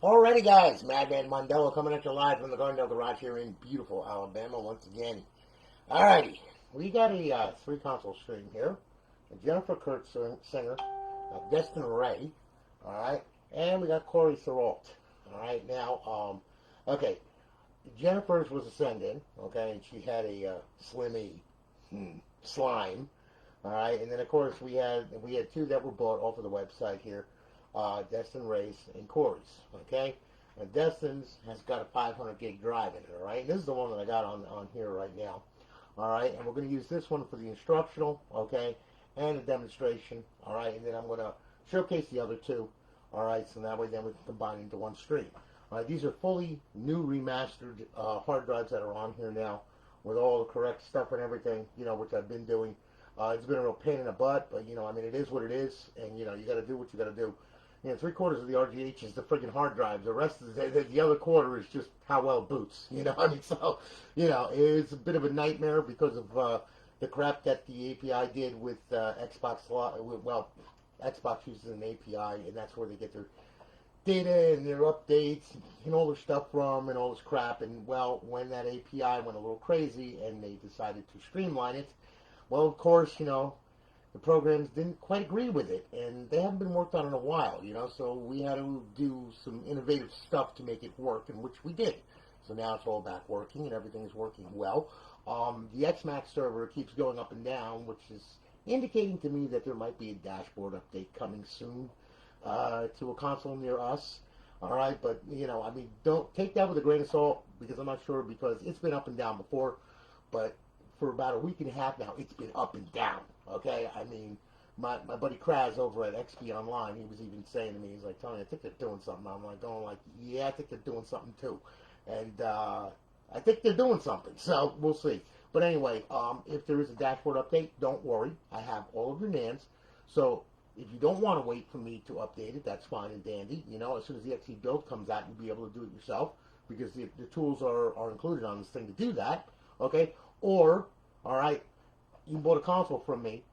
Alrighty, guys, Madman Mondello coming at you live from the Gardendale Garage here in beautiful Alabama once again. Alrighty, we got a 3-console stream here. Jennifer Kurt Singer, Destin Ray, alright, and we got Cory Alright, now, okay, Jennifer's was a send-in, okay, and she had a Slimmy slime, alright, and then of course we had two that were bought off of the website here. Destin Ray's and Cory's, okay? And Destin's has got a 500 gig drive in it, all right? And this is the one that I got on here right now, all right? And we're going to use this one for the instructional, okay, and the demonstration, all right? And then I'm going to showcase the other two, all right? So that way then we can combine into one stream. All right, these are fully new remastered hard drives that are on here now with all the correct stuff and everything, you know, which I've been doing. It's been a real pain in the butt, but, you know, I mean, it is what it is, and, you know, you got to do what you got to do. You know, 3/4 of the RGH is the friggin' hard drive. The rest of the other quarter is just how well it boots. You know, I mean, so, you know, it's a bit of a nightmare because of the crap that the API did with Xbox. Well, Xbox uses an API, and that's where they get their data and their updates and all their stuff from and all this crap. And, well, when that API went a little crazy and they decided to streamline it, well, of course, you know, the programs didn't quite agree with it, and they haven't been worked on in a while, you know, so we had to do some innovative stuff to make it work, and which we did. So now it's all back working, and everything is working well. The XMAX server keeps going up and down, which is indicating to me that there might be a dashboard update coming soon to a console near us. All right, but, you know, I mean, don't take that with a grain of salt, because I'm not sure, because it's been up and down before, but for about a week and a half now, it's been up and down. Okay, I mean, my buddy Kraz over at XP Online, he was even saying to me, he's like, Tony, I think they're doing something. I'm like, going like, yeah, I think they're doing something too. And I think they're doing something, so we'll see. But anyway, if there is a dashboard update, don't worry. I have all of your NANDs. So if you don't want to wait for me to update it, that's fine and dandy. You know, as soon as the XE build comes out, you'll be able to do it yourself, because the tools are included on this thing to do that. Okay, or, all right, you bought a console from me.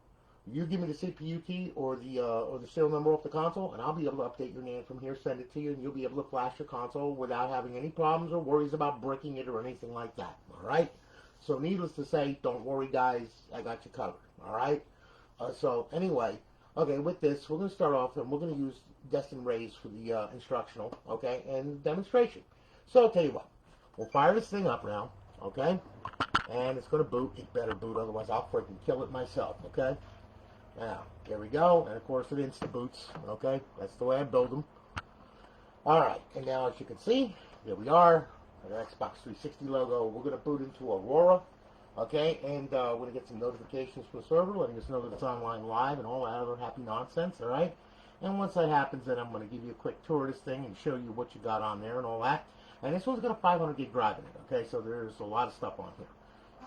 You give me the CPU key or the serial number off the console, and I'll be able to update your NAND from here, send it to you, and you'll be able to flash your console without having any problems or worries about breaking it or anything like that. All right? So needless to say, don't worry, guys. I got you covered. All right? So anyway, okay, with this, we're going to start off, and we're going to use Destin Ray's for the instructional, okay, and demonstration. So I'll tell you what. We'll fire this thing up now, okay? And it's going to boot. It better boot, otherwise I'll freaking kill it myself, okay? Now, there we go. And, of course, it insta-boots, okay? That's the way I build them. All right. And now, as you can see, there we are. Our Xbox 360 logo. We're going to boot into Aurora, okay? And we're going to get some notifications from the server letting us know that it's online live and all that other happy nonsense, all right? And once that happens, then I'm going to give you a quick tour of this thing and show you what you got on there and all that. And this one's got a 500 gig drive in it, okay? So there's a lot of stuff on here.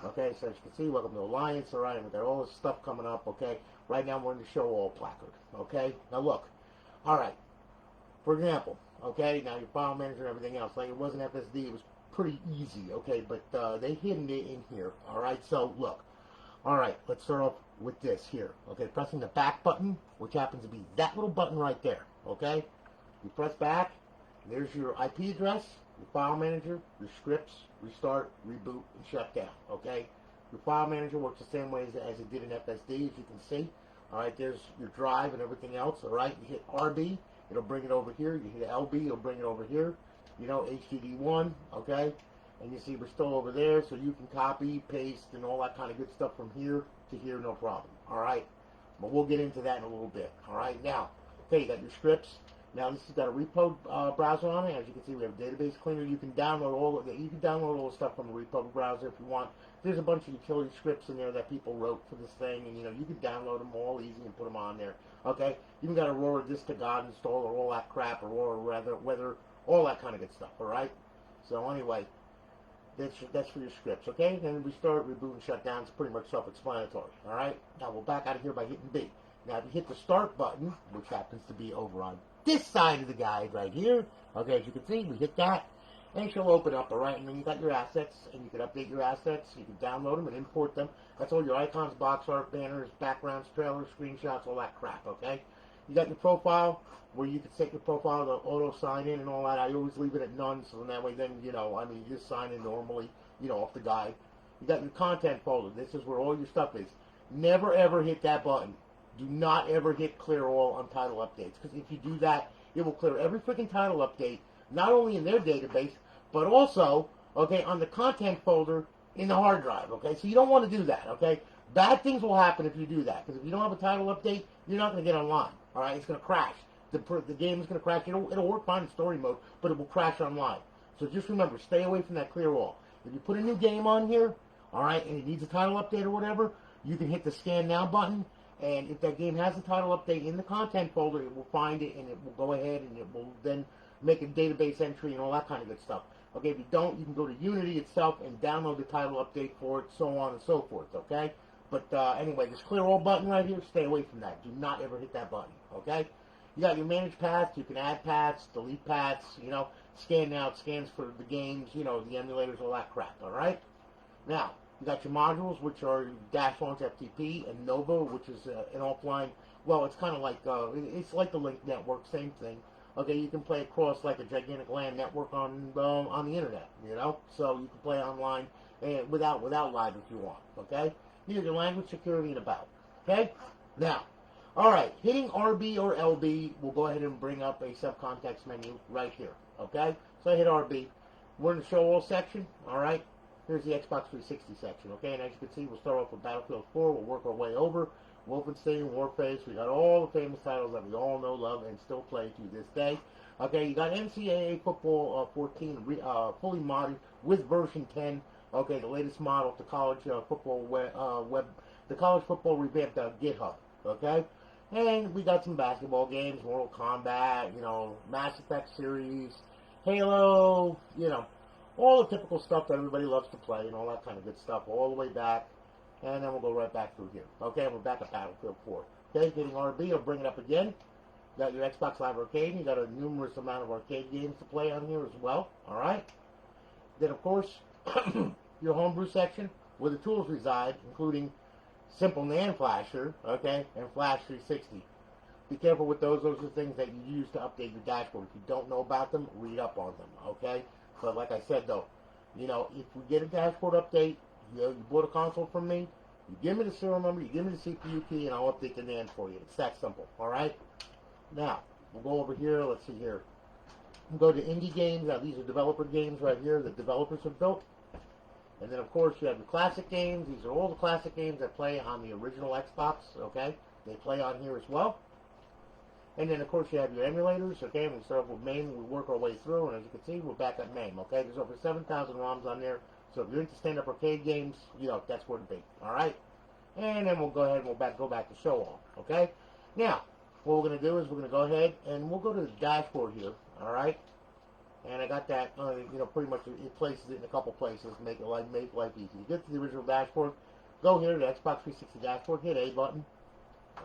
Okay, so as you can see, welcome to Alliance, all right, and we've got all this stuff coming up, okay? Right now, we're in the show all placard, okay? Now, look, all right, for example, okay, now your file manager and everything else, like it wasn't FSD, it was pretty easy, okay, but they hidden it in here, all right? So, look, all right, let's start off with this here, okay? Pressing the back button, which happens to be that little button right there, okay? You press back, there's your IP address, your file manager, your scripts, restart, reboot, and shut down, okay? Your file manager works the same way as it did in FSD, as you can see. All right, there's your drive and everything else, all right? You hit RB, it'll bring it over here. You hit LB, it'll bring it over here. You know, HDD1, okay? And you see we're still over there, so you can copy, paste, and all that kind of good stuff from here to here, no problem, all right? But we'll get into that in a little bit, all right? Now, okay, you got your scripts. Now this has got a repo browser on it. As you can see, we have a database cleaner. You can download all the stuff from the repo browser if you want. There's a bunch of utility scripts in there that people wrote for this thing, and you know you can download them all easy and put them on there. Okay, you even got Aurora Disk to God install or all that crap, Aurora weather, all that kind of good stuff. All right. So anyway, that's for your scripts. Okay, then restart, reboot, and shut down. It's pretty much self-explanatory. All right. Now we'll back out of here by hitting B. Now if you hit the start button, which happens to be over on this side of the guide right here, okay, as you can see, we hit that, and she'll open up, all right, and then you got your assets, and you can update your assets, you can download them and import them. That's all your icons, box art, banners, backgrounds, trailers, screenshots, all that crap, okay? You got your profile, where you can set your profile to auto sign in and all that. I always leave it at none, so that way then, you know, I mean, you just sign in normally, you know, off the guide. You got your content folder. This is where all your stuff is. Never ever hit that button. Do not ever hit clear all on title updates, because if you do that, it will clear every freaking title update, not only in their database, but also, okay, on the content folder in the hard drive, okay? So you don't want to do that, okay? Bad things will happen if you do that, because if you don't have a title update, you're not going to get online, all right? It's going to crash. The game is going to crash. It'll work fine in story mode, but it will crash online. So just remember, stay away from that clear all. If you put a new game on here, all right, and it needs a title update or whatever, you can hit the Scan Now button, and if that game has a title update in the content folder, it will find it, and it will go ahead, and it will then make a database entry and all that kind of good stuff. Okay, if you don't, you can go to Unity itself and download the title update for it, so on and so forth, okay? But anyway, this clear all button right here, stay away from that. Do not ever hit that button, okay? You got your manage paths. You can add paths, delete paths, you know, scan now. It scans for the games, you know, the emulators, all that crap, all right? Now, you got your modules, which are Dash Launch FTP, and Nova, which is an offline, well, it's kind of like, it's like the Link Network, same thing. Okay, you can play across like a gigantic LAN network on the internet, you know? So you can play online without live if you want, okay? Here's your language, security, and about, okay? Now, all right, hitting RB or LB will go ahead and bring up a subcontext menu right here, okay? So I hit RB. We're in the show all section, all right? Here's the Xbox 360 section, okay? And as you can see, we'll start off with Battlefield 4. We'll work our way over. Wolfenstein, Warface. We got all the famous titles that we all know, love, and still play to this day. Okay, you got NCAA Football 14 fully modded with version 10. Okay, the latest model of the college football the college football revamped GitHub. Okay, and we got some basketball games, Mortal Kombat, you know, Mass Effect series, Halo, you know, all the typical stuff that everybody loves to play and all that kind of good stuff, all the way back. And then we'll go right back through here. Okay, we're back at Battlefield 4. Okay, hitting RB, I'll bring it up again. You got your Xbox Live Arcade. You got a numerous amount of arcade games to play on here as well. All right. Then, of course, your homebrew section where the tools reside, including Simple NAND Flasher, okay, and Flash 360. Be careful with those. Those are things that you use to update your dashboard. If you don't know about them, read up on them, okay? But like I said, though, you know, if we get a dashboard update, you bought a console from me, you give me the serial number, you give me the CPU key, and I'll update the NAND for you. It's that simple, all right? Now, we'll go over here. Let's see here. We'll go to indie games. Now, these are developer games right here that developers have built. And then, of course, you have your classic games. These are all the classic games that play on the original Xbox, okay? They play on here as well. And then, of course, you have your emulators, okay? And we start with MAME, we work our way through, and as you can see, we're back at MAME, okay? There's over 7,000 ROMs on there. So if you're into stand-up arcade games, you know, that's where to be, all right? And then we'll go ahead and we'll go back to show all, okay? Now, what we're going to do is we're going to go ahead and we'll go to the dashboard here, all right? And I got that, you know, pretty much it places it in a couple places, make life easy. You get to the original dashboard, go here to the Xbox 360 dashboard, hit A button,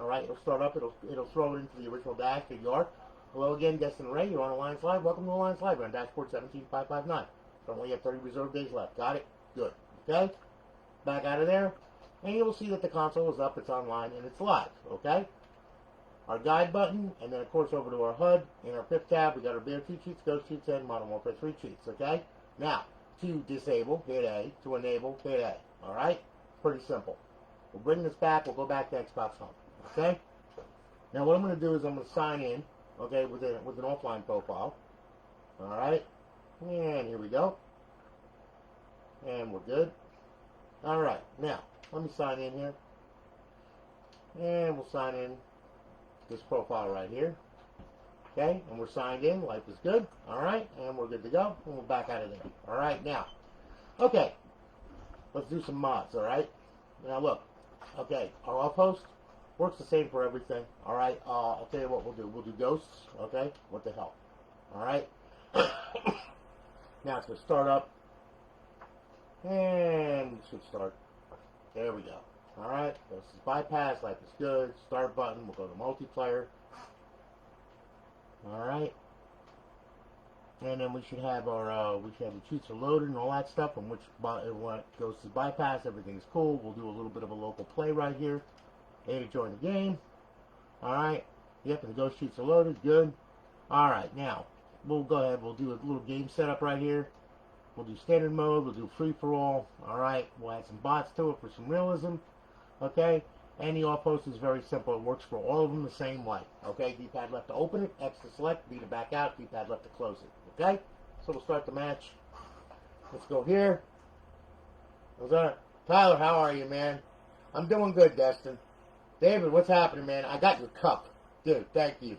all right? It'll start up, it'll throw it into the original dash. Here you are. Hello again, Destin Ray. You're on Alliance Live. Welcome to Alliance Live. We're on dashboard 17559. Only have 30 reserve days left. Got it? Good. Okay? Back out of there. And you will see that the console is up, it's online, and it's live. Okay? Our guide button, and then, of course, over to our HUD. In our fifth tab, we got our Bear 2 cheats, Ghost cheats, and Modern Warfare 3 cheats. Okay? Now, to disable, hit A. To enable, hit A. Alright? Pretty simple. We'll bring this back. We'll go back to Xbox Home. Okay? Now, what I'm going to do is I'm going to sign in, okay, with an offline profile. Alright? And here we go. And we're good. Alright, now, let me sign in here. And we'll sign in this profile right here. Okay, and we're signed in. Life is good. Alright, and we're good to go. And we're back out of there. Alright, now. Okay, let's do some mods, alright? Now look, okay, our Offhost works the same for everything. Alright, I'll tell you what we'll do. We'll do ghosts, okay? What the hell? Alright? Now it's going to start up, and it should start. There we go. Alright, this is bypass, life is good, start button, we'll go to multiplayer. Alright. And then we should have our, the cheats are loaded and all that stuff, and which everyone goes to bypass, everything's cool. We'll do a little bit of a local play right here. A to join the game. Alright. Yep, and the ghost sheets are loaded. Good. Alright, now, we'll go ahead. We'll do a little game setup right here. We'll do standard mode. We'll do free-for-all. Alright, we'll add some bots to it for some realism. Okay? And the off-host is very simple. It works for all of them the same way. Okay? D-pad left to open it. X to select. B to back out. D-pad left to close it. Okay? So we'll start the match. Let's go here. What's up? Tyler, how are you, man? I'm doing good, Destin. David, what's happening, man? I got your cup. Dude, thank you.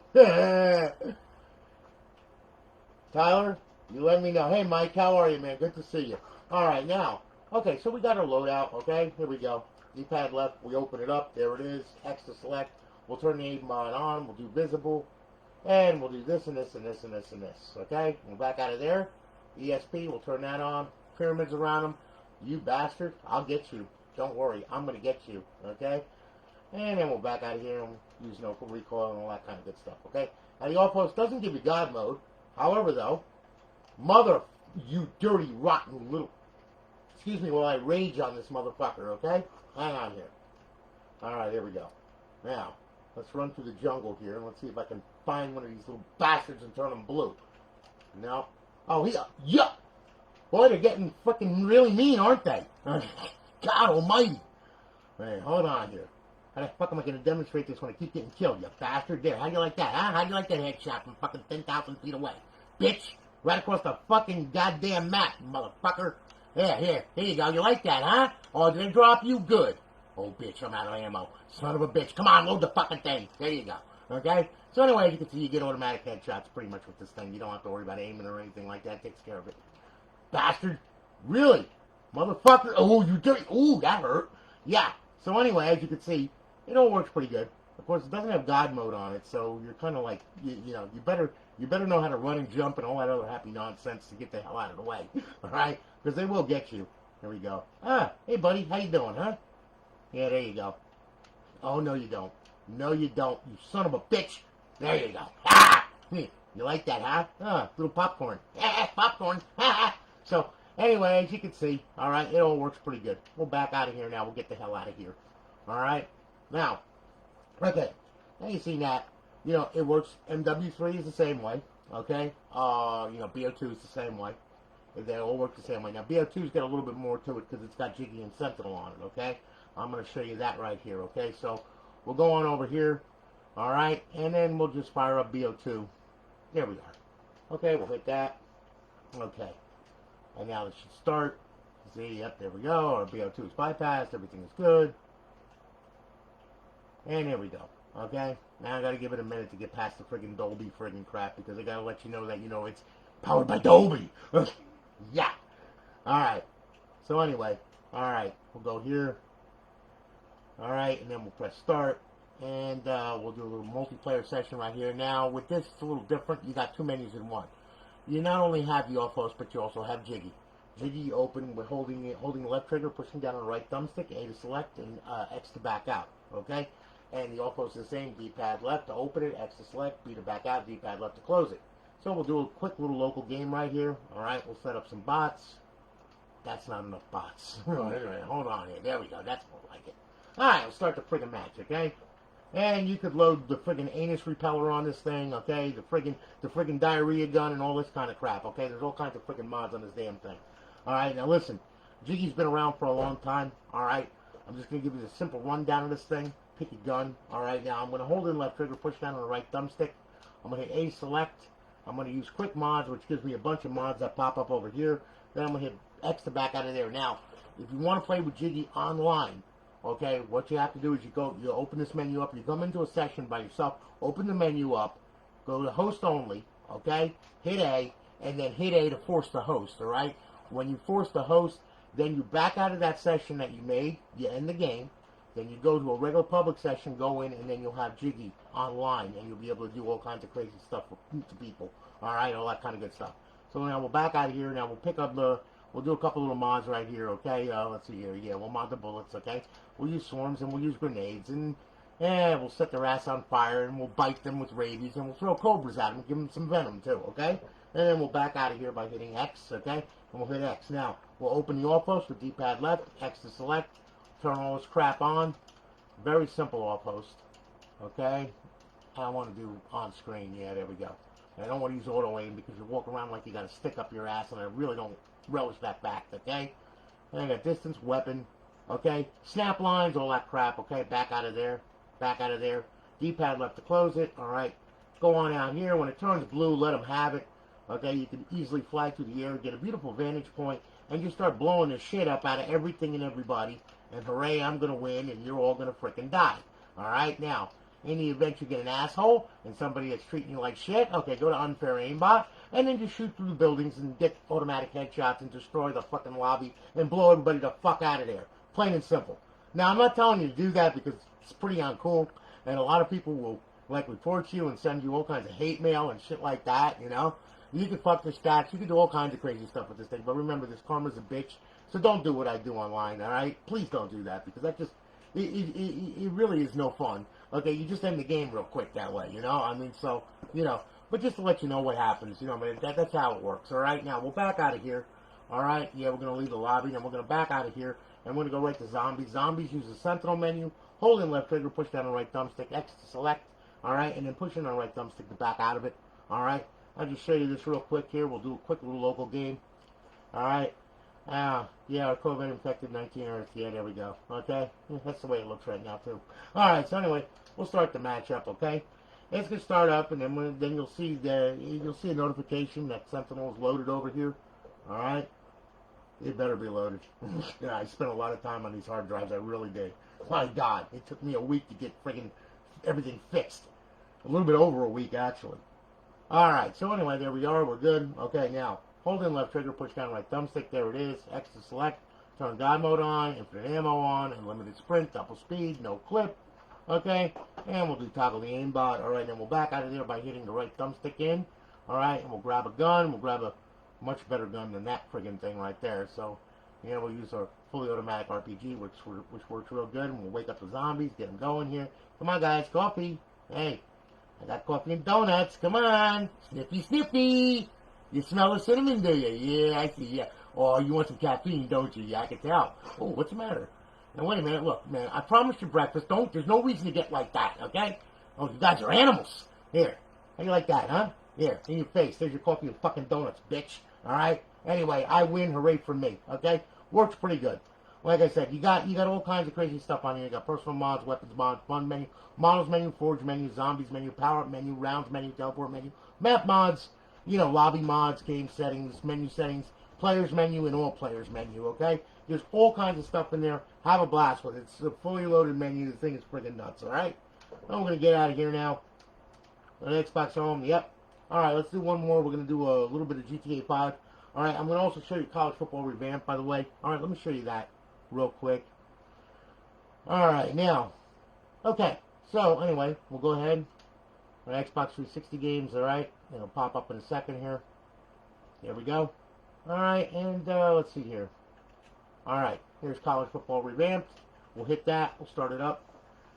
Tyler, you let me know. Hey, Mike, how are you, man? Good to see you. All right, now, okay, so we got our loadout, okay? Here we go. D-pad left, we open it up. There it is. X to select. We'll turn the aim mod on. We'll do visible. And we'll do this and this and this and this and this, okay? We'll back out of there. ESP, we'll turn that on. Pyramids around them. You bastard, I'll get you. Don't worry, I'm going to get you, okay? And then we'll back out of here and use no recoil and all that kind of good stuff, okay? Now, the off-host doesn't give you God mode. However, though, mother, you dirty, rotten little... Excuse me while I rage on this motherfucker, okay? Hang on here. Alright, here we go. Now, let's run through the jungle here and let's see if I can find one of these little bastards and turn them blue. No. Oh, yeah! Boy, they're getting fucking really mean, aren't they? God almighty. Hey, hold on here. How the fuck am I going to demonstrate this when I keep getting killed, you bastard? There, how do you like that, huh? How do you like that headshot from fucking 10,000 feet away? Bitch! Right across the fucking goddamn map, motherfucker. Here you go. You like that, huh? Oh, did it drop you? Good. Oh, bitch, I'm out of ammo. Son of a bitch. Come on, load the fucking thing. There you go. Okay? So anyway, as you can see, you get automatic headshots pretty much with this thing. You don't have to worry about aiming or anything like that. It takes care of it. Bastard. Really? Motherfucker. Oh, you dirty. Ooh, that hurt. Yeah. So anyway, as you can see, it all works pretty good. Of course, it doesn't have God mode on it, so you're kind of like, you know, you better know how to run and jump and all that other happy nonsense to get the hell out of the way. All right? Because they will get you. Here we go. Ah, hey, buddy. How you doing, huh? Yeah, there you go. Oh, no, you don't. No, you don't. You son of a bitch. There you go. Ah! You like that, huh? Ah, little popcorn. Popcorn. So, anyway, as you can see, all right, it all works pretty good. We'll back out of here now. We'll get the hell out of here. All right? Now, okay. Now you see that. You know, it works. MW3 is the same way. Okay? You know, BO2 is the same way. They all work the same way. Now, BO2's got a little bit more to it because it's got Jiggy and Sentinel on it, okay? I'm going to show you that right here, okay? So, we'll go on over here, all right? And then we'll just fire up BO2. There we are. Okay, we'll hit that. Okay. And now it should start. See, yep, there we go. Our BO2 is bypassed. Everything is good. And here we go. Okay? Now I got to give it a minute to get past the friggin' Dolby friggin' crap because I got to let you know that, you know, it's powered by Dolby. Yeah. Alright. So anyway. Alright. We'll go here. Alright. And then we'll press start. And we'll do a little multiplayer session right here. Now, with this, it's a little different. You got two menus in one. You not only have the off-host, but you also have Jiggy. Jiggy you open with holding the left trigger, pushing down on the right thumbstick, A to select, and X to back out. Okay? And the off-host is the same. D-pad left to open it, X to select, B to back out, D-pad left to close it. So we'll do a quick little local game right here. Alright, we'll set up some bots. That's not enough bots. Anyway, hold on here. There we go. That's more like it. Alright, we'll start the friggin' match, okay? And you could load the friggin' anus repeller on this thing, okay? The friggin' diarrhea gun and all this kind of crap, okay? There's all kinds of friggin' mods on this damn thing. Alright, now listen. Jiggy's been around for a long time, alright? I'm just going to give you a simple rundown of this thing. Pick a gun, alright? Now I'm going to hold in left trigger, push down on the right thumbstick. I'm going to hit A select. I'm going to use quick mods, which gives me a bunch of mods that pop up over here. Then I'm going to hit X to back out of there. Now, if you want to play with Jiggy online, okay, what you have to do is you open this menu up. You come into a session by yourself, open the menu up, go to host only, okay, hit A, and then hit A to force the host, all right? When you force the host, then you back out of that session that you made, you end the game, then you go to a regular public session, go in, and then you'll have Jiggy online, and you'll be able to do all kinds of crazy stuff to people, all right, all that kind of good stuff. So now we'll back out of here. Now we'll pick up we'll do a couple little mods right here, okay? Let's see here. Yeah, we'll mod the bullets, okay? We'll use swarms, and we'll use grenades, and we'll set their ass on fire, and we'll bite them with rabies, and we'll throw cobras at them and give them some venom, too, okay? And then we'll back out of here by hitting X, okay? And we'll hit X. Now, we'll open the off-host with D-pad left, X to select, turn all this crap on. Very simple off-host, okay? I want to do on screen. Yeah, there we go. And I don't want to use auto aim because you walk around like you got a stick up your ass, and I really don't relish that fact. Okay. And I got distance, weapon. Okay. Snap lines, all that crap. Okay. Back out of there. Back out of there. D-pad left to close it. All right. Go on out here. When it turns blue, let them have it. Okay. You can easily fly through the air, get a beautiful vantage point, and just start blowing the shit up out of everything and everybody. And hooray, I'm going to win, and you're all going to frickin' die. All right? Now, in the event you get an asshole and somebody that's treating you like shit, okay, go to unfair aimbot, and then just shoot through the buildings and get automatic headshots and destroy the fucking lobby and blow everybody the fuck out of there. Plain and simple. Now, I'm not telling you to do that because it's pretty uncool, and a lot of people will, like, report you and send you all kinds of hate mail and shit like that, you know? You can fuck the stats. You can do all kinds of crazy stuff with this thing, but remember, this karma's a bitch. So don't do what I do online, all right? Please don't do that because that just, it really is no fun. Okay, you just end the game real quick that way, you know? I mean, so, you know, but just to let you know what happens, you know, man, that's how it works, all right? Now, we'll back out of here, all right? Yeah, we're going to leave the lobby, and we're going to back out of here, and we're going to go right to zombies. Zombies use the Sentinel menu, hold in left trigger, push down the right thumbstick, X to select, all right? And then push in the right thumbstick to back out of it, all right? I'll just show you this real quick here. We'll do a quick little local game, all right? Yeah, our COVID infected 19 Earth. Yeah, there we go. Okay, that's the way it looks right now too. All right, so anyway, we'll start the matchup. Okay, it's gonna start up, and then you'll see a notification that Sentinel is loaded over here. All right, it better be loaded. Yeah, I spent a lot of time on these hard drives. I really did. My God, it took me a week to get friggin' everything fixed. A little bit over a week actually. All right, so anyway, there we are. We're good. Okay, now. Hold in left trigger, push down right thumbstick, there it is, X to select, turn God mode on, infinite ammo on, unlimited sprint, double speed, no clip, okay, and we'll do toggle the aimbot, alright, then we'll back out of there by hitting the right thumbstick in, alright, and we'll grab a gun, we'll grab a much better gun than that friggin' thing right there, so, yeah, we'll use our fully automatic RPG, which works real good, and we'll wake up the zombies, get them going here, come on guys, coffee, hey, I got coffee and donuts, come on, sniffy sniffy! You smell the cinnamon, do you? Yeah, I see, yeah. Oh, you want some caffeine, don't you? Yeah, I can tell. Oh, what's the matter? Now, wait a minute. Look, man, I promised you breakfast. There's no reason to get like that, okay? Oh, you guys are animals. Here. How you like that, huh? Here, in your face. There's your coffee and fucking donuts, bitch. All right? Anyway, I win. Hooray for me, okay? Works pretty good. Like I said, you got all kinds of crazy stuff on here. You got personal mods, weapons mods, fun menu, models menu, forge menu, zombies menu, power up menu, rounds menu, teleport menu, map mods, you know, lobby mods, game settings, menu settings, players menu, and all players menu, okay? There's all kinds of stuff in there. Have a blast with it. It's a fully loaded menu. The thing is friggin' nuts, all right? I'm going to get out of here now. An Xbox home, yep. All right, let's do one more. We're going to do a little bit of GTA 5. All right, I'm going to also show you college football revamp, by the way. All right, let me show you that real quick. All right, now, okay. So, anyway, we'll go ahead. Our Xbox 360 games, all right? It'll pop up in a second here. There we go. All right, and let's see here. All right, here's college football revamped. We'll hit that. We'll start it up.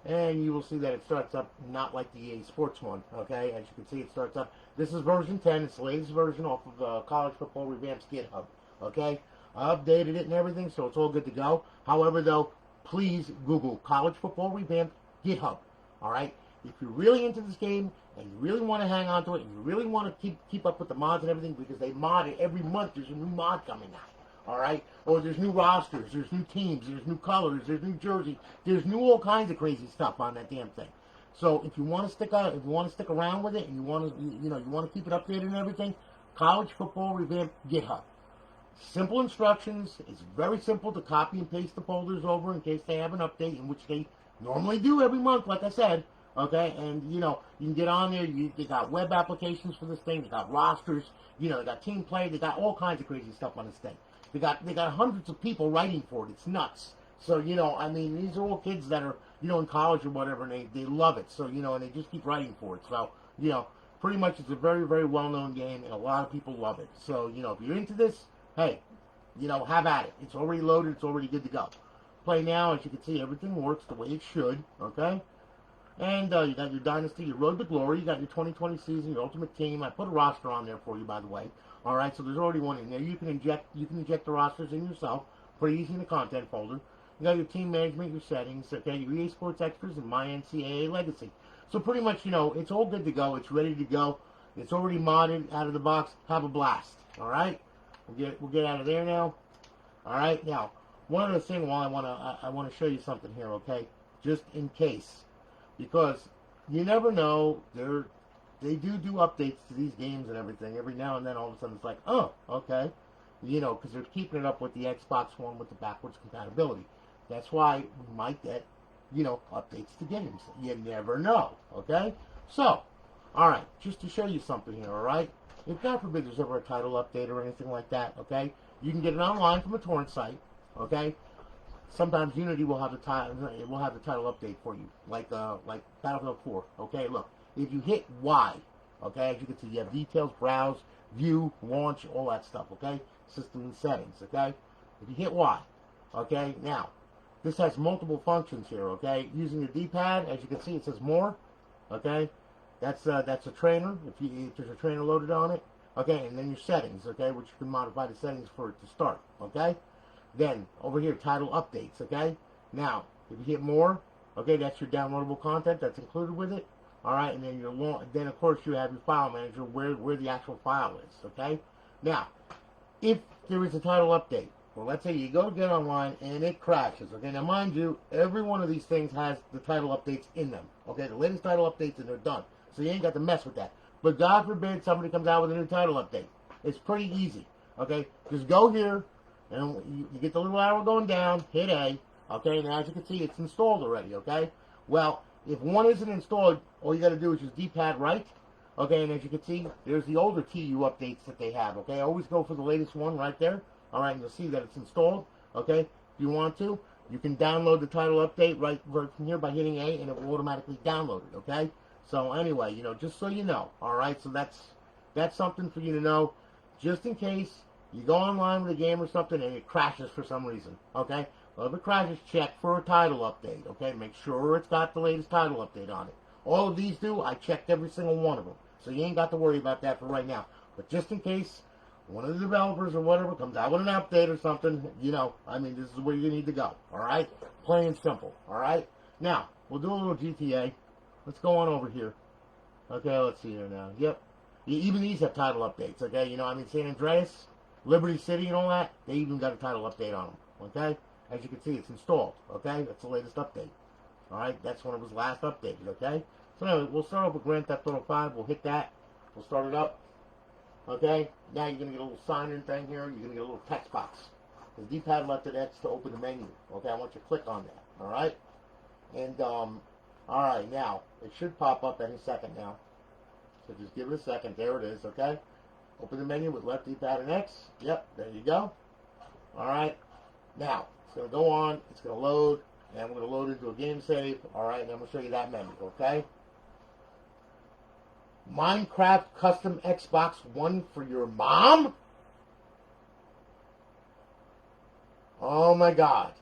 And you will see that it starts up not like the EA Sports one, okay? As you can see, it starts up. This is version 10. It's the latest version off of college football revamp's GitHub, okay? I updated it and everything, so it's all good to go. However, though, please Google college football revamped GitHub, all right? If you're really into this game and you really want to hang on to it and you really want to keep up with the mods and everything, because they mod it every month, there's a new mod coming out. All right? Or there's new rosters, there's new teams, there's new colors, there's new jerseys, there's new all kinds of crazy stuff on that damn thing. So if you want to stick around with it and you want to keep it updated and everything, college football revamp GitHub. Simple instructions. It's very simple to copy and paste the folders over in case they have an update, in which they normally do every month, like I said. Okay, and you can get on there. They got web applications for this thing. They got rosters. They got team play. They got all kinds of crazy stuff on this thing. They got hundreds of people writing for it. It's nuts. So I mean, these are all kids that are in college or whatever, and they love it. So and they just keep writing for it. So pretty much it's a very, very well known game, and a lot of people love it. So if you're into this, hey, have at it. It's already loaded. It's already good to go. Play now. As you can see, everything works the way it should. Okay. And you got your Dynasty, your Road to Glory, you got your 2020 season, your Ultimate Team. I put a roster on there for you, by the way. All right, so there's already one in there. You can inject the rosters in yourself. Pretty easy in the content folder. You got your team management, your settings, okay, your EA Sports Extras, and My NCAA Legacy. So pretty much, you know, it's all good to go. It's ready to go. It's already modded out of the box. Have a blast. All right? We'll get out of there now. All right? Now, one other thing while I want to show you something here, okay? Just in case. Because you never know. They do updates to these games and everything. Every now and then, all of a sudden, it's like, oh, okay. You know, because they're keeping it up with the Xbox One with the backwards compatibility. That's why we might get, you know, updates to games. You never know, okay? So, all right, just to show you something here, all right? If God forbid there's ever a title update or anything like that, okay? You can get it online from a torrent site, okay? Sometimes Unity will have the title update for you, like Battlefield 4. Okay, look, if you hit Y, okay, as you can see, you have details, browse, view, launch, all that stuff. Okay, system and settings. Okay, if you hit Y, okay, now this has multiple functions here. Okay, using the D-pad, as you can see, it says more. Okay, that's a trainer. If there's a trainer loaded on it. Okay, and then your settings. Okay, which you can modify the settings for it to start. Okay. Then, over here, title updates, okay? Now, if you hit more, okay, that's your downloadable content that's included with it, all right? And then of course, you have your file manager where the actual file is, okay? Now, if there is a title update, well, let's say you go to get online and it crashes, okay? Now, mind you, every one of these things has the title updates in them, okay? The latest title updates, and they're done. So you ain't got to mess with that. But God forbid somebody comes out with a new title update. It's pretty easy, okay? Just go here, and you get the little arrow going down, hit A, okay, and as you can see, it's installed already, okay? Well, if one isn't installed, all you got to do is just D-pad right, okay, and as you can see, there's the older TU updates that they have, okay? Always go for the latest one right there, all right, and you'll see that it's installed, okay? If you want to, you can download the title update right from here by hitting A, and it will automatically download it, okay? So anyway, you know, just so you know, all right? So that's something for you to know, just in case you go online with a game or something and it crashes for some reason, okay? Well, if it crashes, check for a title update, okay? Make sure it's got the latest title update on it. All of these do, I checked every single one of them. So you ain't got to worry about that for right now. But just in case one of the developers or whatever comes out with an update or something, you know, I mean, this is where you need to go, all right? Plain and simple, all right? Now, we'll do a little GTA. Let's go on over here. Okay, let's see here now. Yep. Even these have title updates, okay? You know, I mean, San Andreas, Liberty City and all that, they even got a title update on them, okay? As you can see, it's installed, okay? That's the latest update, all right? That's when it was last updated, okay? So anyway, we'll start off with Grand Theft Auto 5. We'll hit that. We'll start it up, okay? Now you're going to get a little sign-in thing here. You're going to get a little text box. The D-pad left at X to open the menu, okay? I want you to click on that, all right? And, all right, now, it should pop up any second now. So just give it a second. There it is, okay? Open the menu with left D-pad and X. Yep, there you go. All right. Now, it's going to go on. It's going to load. And we're going to load into a game save. All right, and then we'll show you that menu, okay? Minecraft Custom Xbox One for your mom? Oh, my God.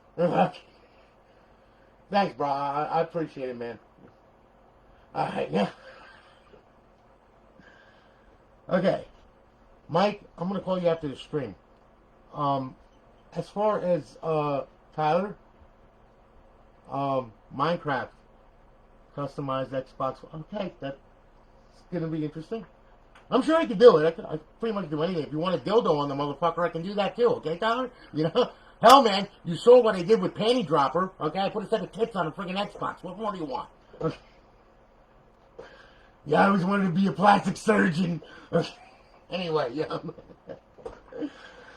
Thanks, bro. I appreciate it, man. All right, now. Okay. Mike, I'm going to call you after the stream. As far as Tyler, Minecraft, customized Xbox. Okay, that's going to be interesting. I'm sure I can do it. I can pretty much do anything. If you want a dildo on the motherfucker, I can do that too. Okay, Tyler? You know? Hell, man, you saw what I did with Panty Dropper. Okay, I put a set of tits on a friggin' Xbox. What more do you want? Okay. Yeah, I always wanted to be a plastic surgeon. Okay. Anyway, yeah.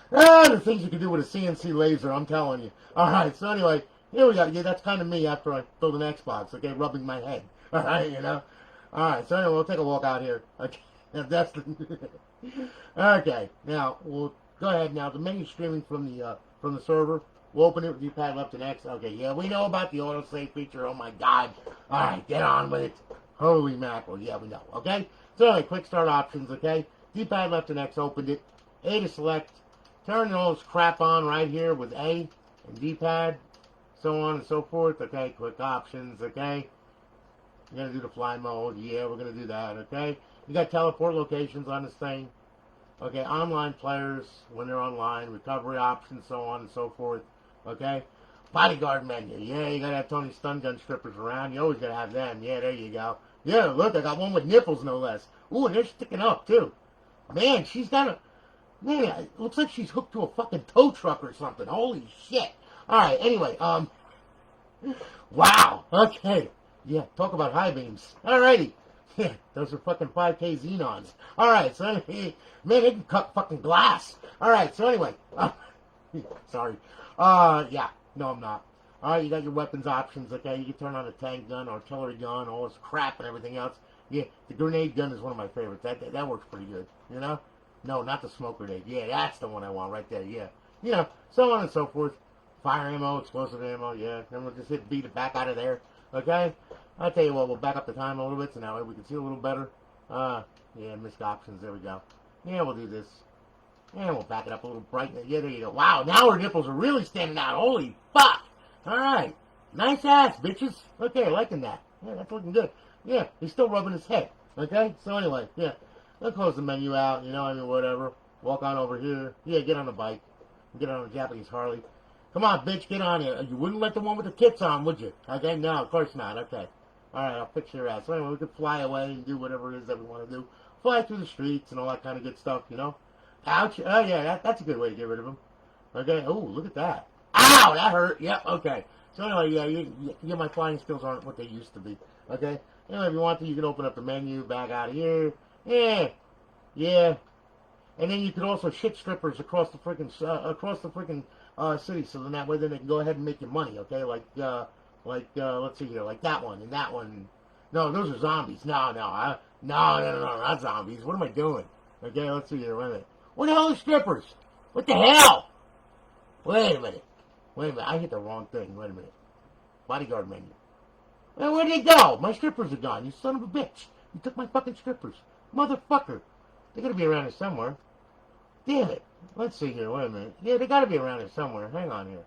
The things you can do with a CNC laser, I'm telling you. Alright, so anyway, here we go. Yeah, that's kind of me after I build an Xbox, okay, rubbing my head. Alright, you know. Alright, so anyway, we'll take a walk out here. Okay, that's the... Okay, now, we'll go ahead now. The menu streaming from the server. We'll open it with D-pad left and X. Okay, yeah, we know about the autosave feature. Oh, my God. Alright, get on with it. Holy mackerel. Yeah, we know. Okay? So anyway, quick start options, okay? D-pad left and X, opened it. A to select. Turn all this crap on right here with A and D-pad. So on and so forth. Okay, quick options, okay? You're going to do the fly mode. Yeah, we're going to do that, okay? You got teleport locations on this thing. Okay, online players when they're online. Recovery options, so on and so forth. Okay? Bodyguard menu. Yeah, you got to have Tony stun gun strippers around. You always got to have them. Yeah, there you go. Yeah, look, I got one with nipples, no less. Ooh, and they're sticking up, too. Man, she's got a... Man, it looks like she's hooked to a fucking tow truck or something. Holy shit. Alright, anyway, wow. Okay. Yeah, talk about high beams. Alrighty. Yeah, those are fucking 5K Xenons. Alright, so anyway, man, they can cut fucking glass. Alright, so anyway. Sorry. Yeah. No, I'm not. Alright, you got your weapons options, okay? You can turn on a tank gun, artillery gun, all this crap and everything else. Yeah, the grenade gun is one of my favorites. That works pretty good, you know? No, not the smoke grenade. Yeah, that's the one I want right there, yeah. You know, so on and so forth. Fire ammo, explosive ammo, yeah. Then we'll just hit beat it back out of there, okay? I'll tell you what, we'll back up the time a little bit so now we can see a little better. Yeah, missed options, there we go. Yeah, we'll do this. And we'll back it up a little bright. Yeah, there you go. Wow, now her nipples are really standing out. Holy fuck! Alright. Nice ass, bitches. Okay, liking that. Yeah, that's looking good. Yeah, he's still rubbing his head. Okay? So anyway, yeah. Let's close the menu out, you know, I mean, whatever. Walk on over here. Yeah, get on the bike. Get on a Japanese Harley. Come on, bitch, get on here. You wouldn't let the one with the tits on, would you? Okay, no, of course not. Okay. Alright, I'll fix your ass. So anyway, we could fly away and do whatever it is that we want to do. Fly through the streets and all that kind of good stuff, you know? Ouch. Oh, yeah, that's a good way to get rid of him. Okay. Oh, look at that. Ow, that hurt. Yep, okay. So anyway, yeah, my flying skills aren't what they used to be. Okay? Anyway, if you want to, you can open up the menu, back out of here. Yeah. Yeah. And then you could also shit strippers across the freaking city, so then that way then they can go ahead and make you money, okay? Like let's see here, like that one and that one. No, those are zombies. No, not zombies. What am I doing? Okay, let's see here. Wait a minute. What the hell are strippers? What the hell? Wait a minute. I hit the wrong thing. Wait a minute. Bodyguard menu. Well, where'd they go? My strippers are gone. You son of a bitch. You took my fucking strippers. Motherfucker. They gotta be around here somewhere. Damn it. Let's see here. Wait a minute. Yeah, they gotta be around here somewhere. Hang on here.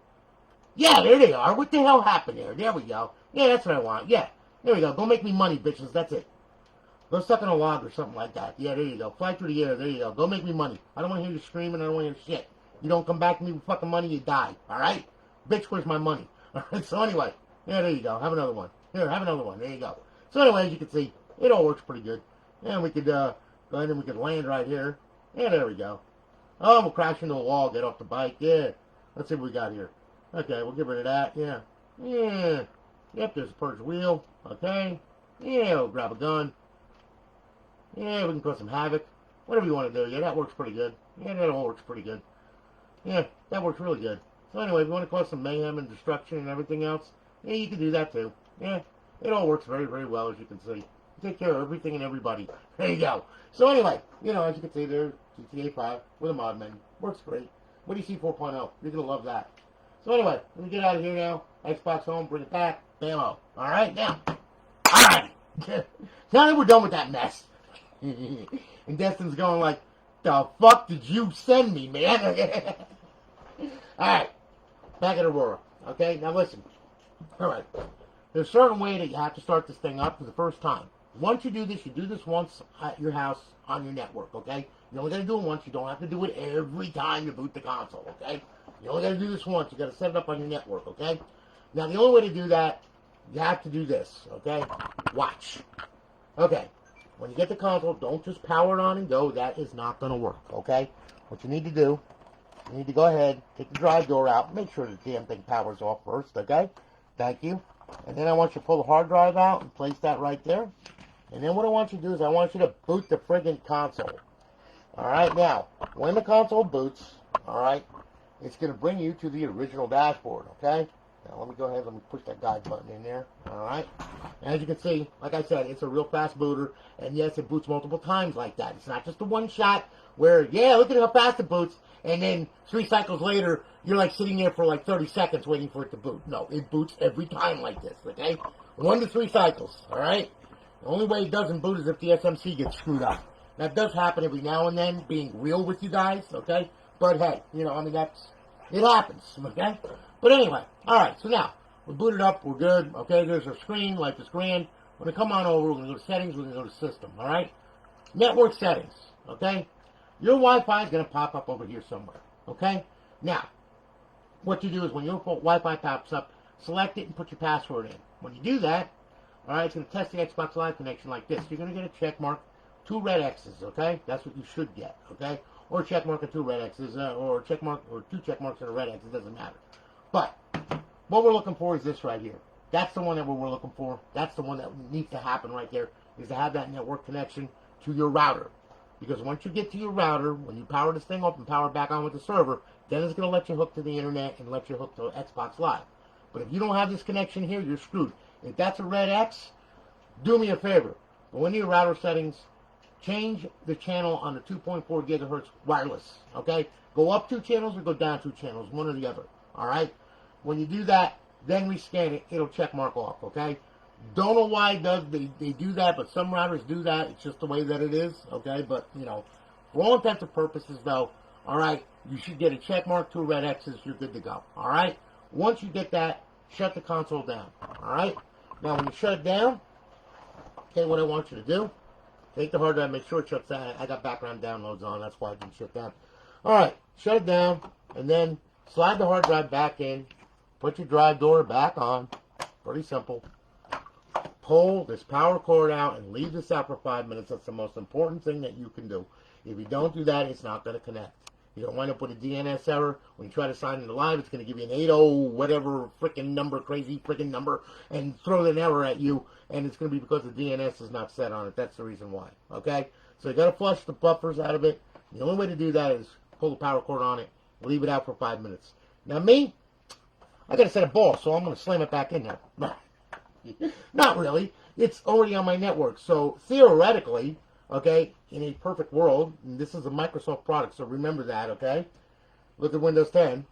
Yeah, there they are. What the hell happened there? There we go. Yeah, that's what I want. Yeah. There we go. Go make me money, bitches. That's it. Go stuck in a log or something like that. Yeah, there you go. Fly through the air. There you go. Go make me money. I don't want to hear you screaming. I don't want to hear shit. You don't come back to me with fucking money, you die. Alright? Bitch, where's my money? Alright, so anyway. Yeah, there you go. Have another one. Here, have another one. There you go. So anyway, as you can see, it all works pretty good. And we could go ahead and we could land right here. Yeah, there we go. Oh, we'll crash into a wall, get off the bike. Yeah. Let's see what we got here. Okay, we'll get rid of that. Yeah. Yeah. Yep, there's a purge wheel. Okay. Yeah, we'll grab a gun. Yeah, we can cause some havoc. Whatever you want to do. Yeah, that works pretty good. Yeah, that all works pretty good. Yeah, that works really good. So anyway, if you want to cause some mayhem and destruction and everything else, yeah, you can do that too. Yeah, it all works very, very well, as you can see. Take care of everything and everybody. There you go. So anyway, you know, as you can see there, GTA 5 with a mod menu. Works great. What do you see 4.0? You're going to love that. So anyway, let me get out of here now. Xbox home, bring it back. Bam-o. Alright, now. Alright. Now that we're done with that mess. And Destin's going like, the fuck did you send me, man? Alright. Back at Aurora. Okay, now listen. Alright. There's a certain way that you have to start this thing up for the first time. Once you do this once at your house on your network, okay? You only got to do it once. You don't have to do it every time you boot the console, okay? You only got to do this once. You got to set it up on your network, okay? Now, the only way to do that, you have to do this, okay? Watch. Okay. When you get the console, don't just power it on and go. That is not going to work, okay? What you need to do, you need to go ahead, take the drive door out, make sure the damn thing powers off first, okay? Thank you. And then I want you to pull the hard drive out and place that right there. And then what I want you to do is I want you to boot the friggin' console. Alright, now, when the console boots, alright, it's going to bring you to the original dashboard, okay? Now, let me go ahead, let me push that guide button in there, alright? And as you can see, like I said, it's a real fast booter, and yes, it boots multiple times like that. It's not just a one shot where, yeah, look at how fast it boots, and then 3 cycles later, you're like sitting there for like 30 seconds waiting for it to boot. No, it boots every time like this, okay? 1 to 3 cycles, alright? The only way it doesn't boot is if the SMC gets screwed up. That does happen every now and then, being real with you guys, okay? But hey, you know, I mean, it happens, okay? But anyway, alright, so now, we're booted up, we're good, okay? There's our screen, life is grand. We're going to come on over, we're going to go to settings, we're going to go to system, alright? Network settings, okay? Your Wi-Fi is going to pop up over here somewhere, okay? Now, what you do is when your Wi-Fi pops up, select it and put your password in. When you do that, Alright, it's going to test the Xbox Live connection like this. You're going to get a check mark, 2 red X's, okay? That's what you should get, okay? Or a check mark and 2 red X's, or a check mark, or 2 check marks and a red X, it doesn't matter. But, what we're looking for is this right here. That's the one that we're looking for. That's the one that needs to happen right there, is to have that network connection to your router. Because once you get to your router, when you power this thing up and power it back on with the server, then it's going to let you hook to the internet and let you hook to Xbox Live. But if you don't have this connection here, you're screwed. If that's a red X, do me a favor. Go into your router settings, change the channel on the 2.4 gigahertz wireless, okay? Go up 2 channels or go down 2 channels, one or the other, all right? When you do that, then rescan it, it'll check mark off, okay? Don't know why they do that, but some routers do that. It's just the way that it is, okay? But, you know, for all intents and purposes, though, all right, you should get a check mark, 2 red X's, you're good to go, all right? Once you get that, shut the console down, all right? Now, when you shut it down, okay, what I want you to do, take the hard drive, make sure it shuts down. I got background downloads on, that's why it didn't shut down. All right, shut it down, and then slide the hard drive back in, put your drive door back on, pretty simple. Pull this power cord out and leave this out for 5 minutes. That's the most important thing that you can do. If you don't do that, it's not going to connect. You don't wind up with a DNS error. When you try to sign into live, it's going to give you an 80 whatever freaking number, crazy freaking number, and throw an error at you, and it's going to be because the DNS is not set on it. That's the reason why. Okay? So you got to flush the buffers out of it. The only way to do that is pull the power cord on it, leave it out for 5 minutes. Now me, I got a set of balls, so I'm going to slam it back in there. Not really. It's already on my network. So theoretically, okay, in a perfect world, and this is a Microsoft product, so remember that, okay? Look at Windows 10.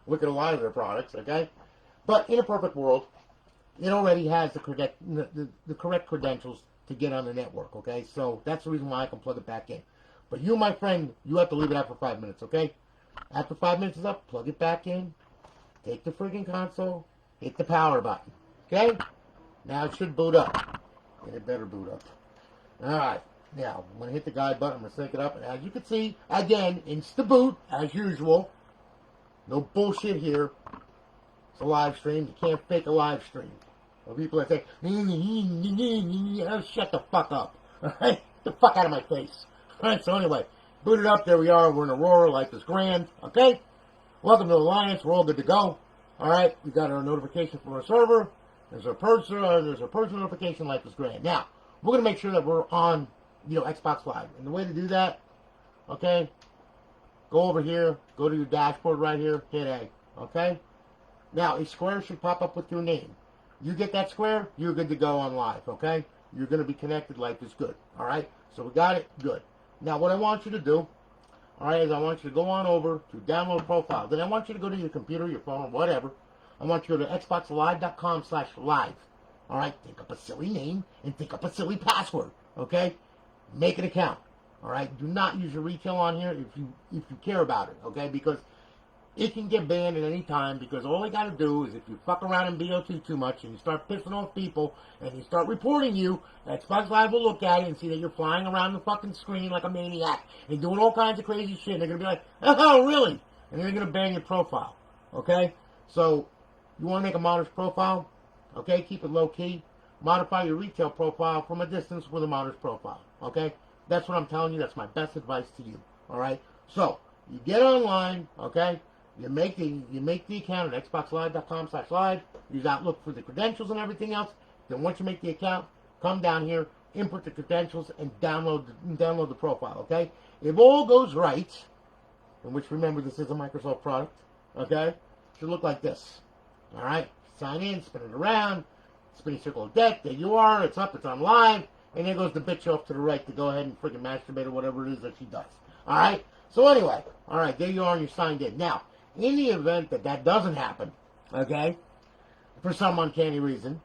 Look at a lot of their products, okay? But in a perfect world, it already has the correct credentials to get on the network, okay? So that's the reason why I can plug it back in. But you, my friend, you have to leave it out for 5 minutes, okay? After 5 minutes is up, plug it back in, take the friggin' console, hit the power button. Okay? Now it should boot up. And it better boot up. Alright. Now, I'm going to hit the guide button. I'm going to sync it up. And as you can see, again, insta-boot, as usual. No bullshit here. It's a live stream. You can't fake a live stream. Or people that say, oh, shut the fuck up. Alright? Get the fuck out of my face. Alright, so anyway, boot it up. There we are. We're in Aurora. Life is grand. Okay? Welcome to Alliance. We're all good to go. Alright, we got our notification from our server. There's a purge notification, life is grand. Now, we're going to make sure that we're on, Xbox Live. And the way to do that, okay, go over here, go to your dashboard right here, hit A, okay? Now, a square should pop up with your name. You get that square, you're good to go on live, okay? You're going to be connected, life is good, all right? So we got it, good. Now, what I want you to do, all right, is I want you to go on over to download profile. Then I want you to go to your computer, your phone, or whatever. I want you to go to xboxlive.com/live. All right, think up a silly name and think up a silly password. Okay, make an account. All right, do not use your retail on here if you care about it. Okay, because it can get banned at any time. Because all I got to do is if you fuck around in BO2 too much and you start pissing off people and you start reporting you, Xbox Live will look at it and see that you're flying around the fucking screen like a maniac and doing all kinds of crazy shit. And they're gonna be like, oh really? And they're gonna ban your profile. Okay, so. You want to make a modder's profile? Okay, keep it low key. Modify your retail profile from a distance with a modder's profile. Okay, that's what I'm telling you. That's my best advice to you. All right. So you get online. Okay, you make the account at xboxlive.com/live. You got look for the credentials and everything else. Then once you make the account, come down here, input the credentials, and download the profile. Okay. If all goes right, in which remember this is a Microsoft product. Okay, it should look like this. All right, sign in, spin it around, spinning circle of death. There you are. It's up. It's on live. And there goes the bitch off to the right to go ahead and freaking masturbate or whatever it is that she does. All right. So anyway, all right, there you are, and you're signed in. Now, in the event that doesn't happen, okay, for some uncanny reason,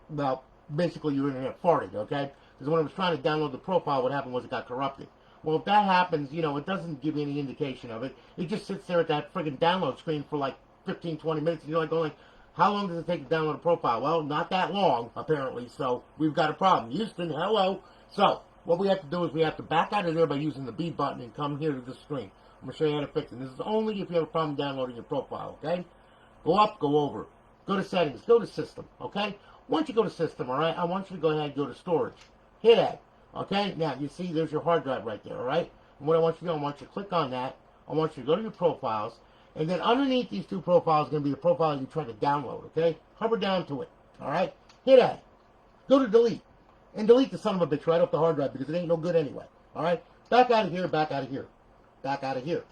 well, basically your internet farted, okay? Because when I was trying to download the profile, what happened was it got corrupted. Well, if that happens, it doesn't give you any indication of it. It just sits there at that freaking download screen for like 15, 20 minutes, and you're like going, how long does it take to download a profile? Well, not that long, apparently, so we've got a problem. Houston, hello. So, what we have to do is we have to back out of there by using the B button and come here to the screen. I'm going to show you how to fix it. This is only if you have a problem downloading your profile, okay? Go up, go over. Go to settings, go to system, okay? Once you go to System, all right, I want you to go ahead and go to Storage. Hit A. Okay, now you see there's your hard drive right there, all right? And what I want you to do, I want you to click on that. I want you to go to your profiles. And then underneath these two profiles is going to be the profile you try to download, okay? Hover down to it, all right? Hit A. Go to Delete. And delete the son of a bitch right off the hard drive because it ain't no good anyway, all right? Back out of here, back out of here, back out of here.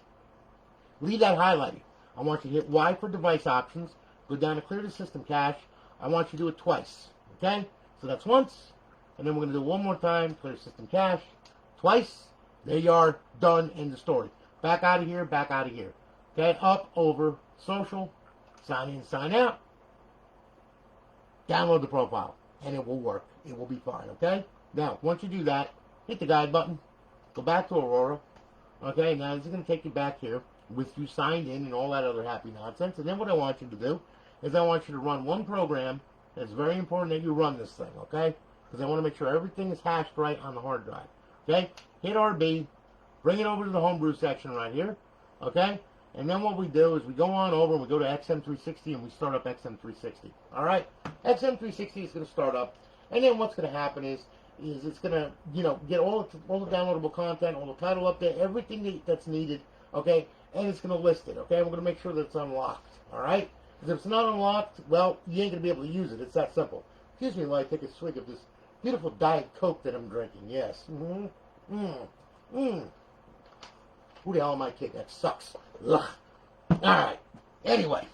Leave that highlighted. I want you to hit Y for device options. Go down to clear the system cache. I want you to do it twice, okay? So that's once. And then we're going to do it one more time. Clear system cache. Twice. There you are. Done. End of story. Back out of here. Back out of here. Okay. Up, over, social. Sign in, sign out. Download the profile. And it will work. It will be fine. Okay. Now, once you do that, hit the guide button. Go back to Aurora. Okay. Now, this is going to take you back here with you signed in and all that other happy nonsense. And then what I want you to do is I want you to run one program. It's very important that you run this thing. Okay. Because I want to make sure everything is hashed right on the hard drive. Okay? Hit RB, bring it over to the homebrew section right here. Okay? And then what we do is we go on over and we go to XM360 and we start up XM360. Alright? XM360 is going to start up. And then what's going to happen is it's going to, get all the downloadable content, all the title update, everything that's needed. Okay? And it's going to list it. Okay? We're going to make sure that it's unlocked. Alright? Because if it's not unlocked, well, you ain't going to be able to use it. It's that simple. Excuse me while I take a swig of this beautiful Diet Coke that I'm drinking, yes. Who the hell am I kidding? That sucks. Ugh. Alright. Anyway.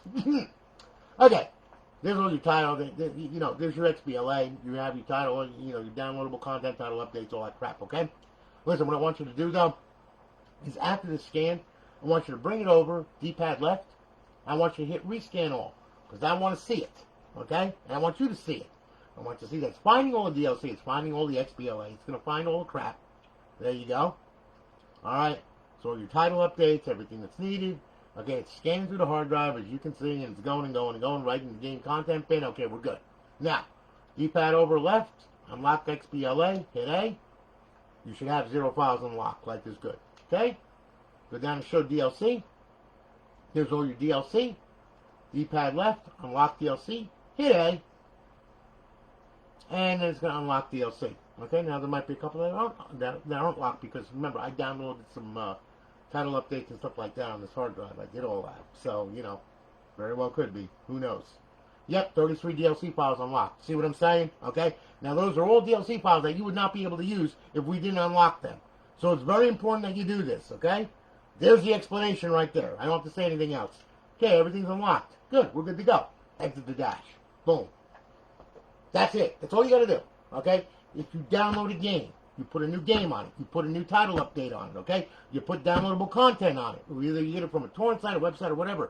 Okay. There's all your title. There's your XBLA. You have your title, your downloadable content, title updates, all that crap, okay? Listen, what I want you to do, though, is after the scan, I want you to bring it over, D-pad left. I want you to hit rescan all, because I want to see it, okay? And I want you to see it. I want you to see that it's finding all the DLC, it's finding all the XBLA, it's going to find all the crap. There you go. Alright, so your title updates, everything that's needed. Okay, it's scanning through the hard drive, as you can see, and it's going and going and going, right in the game content bin. Okay, we're good. Now, D-pad over left, unlock XBLA, hit A. You should have 0 files unlocked. Life is good. Okay? Go down to show DLC. Here's all your DLC. D-pad left, unlock DLC, hit A. And then it's going to unlock DLC. Okay, now there might be a couple that aren't locked because, remember, I downloaded some title updates and stuff like that on this hard drive. I did all that. So, very well could be. Who knows? Yep, 33 DLC files unlocked. See what I'm saying? Okay? Now, those are all DLC files that you would not be able to use if we didn't unlock them. So, it's very important that you do this, okay? There's the explanation right there. I don't have to say anything else. Okay, everything's unlocked. Good, we're good to go. Exit the dash. Boom. That's it. That's all you got to do. Okay? If you download a game, you put a new game on it. You put a new title update on it. Okay? You put downloadable content on it. Either you get it from a torrent site, a website, or whatever.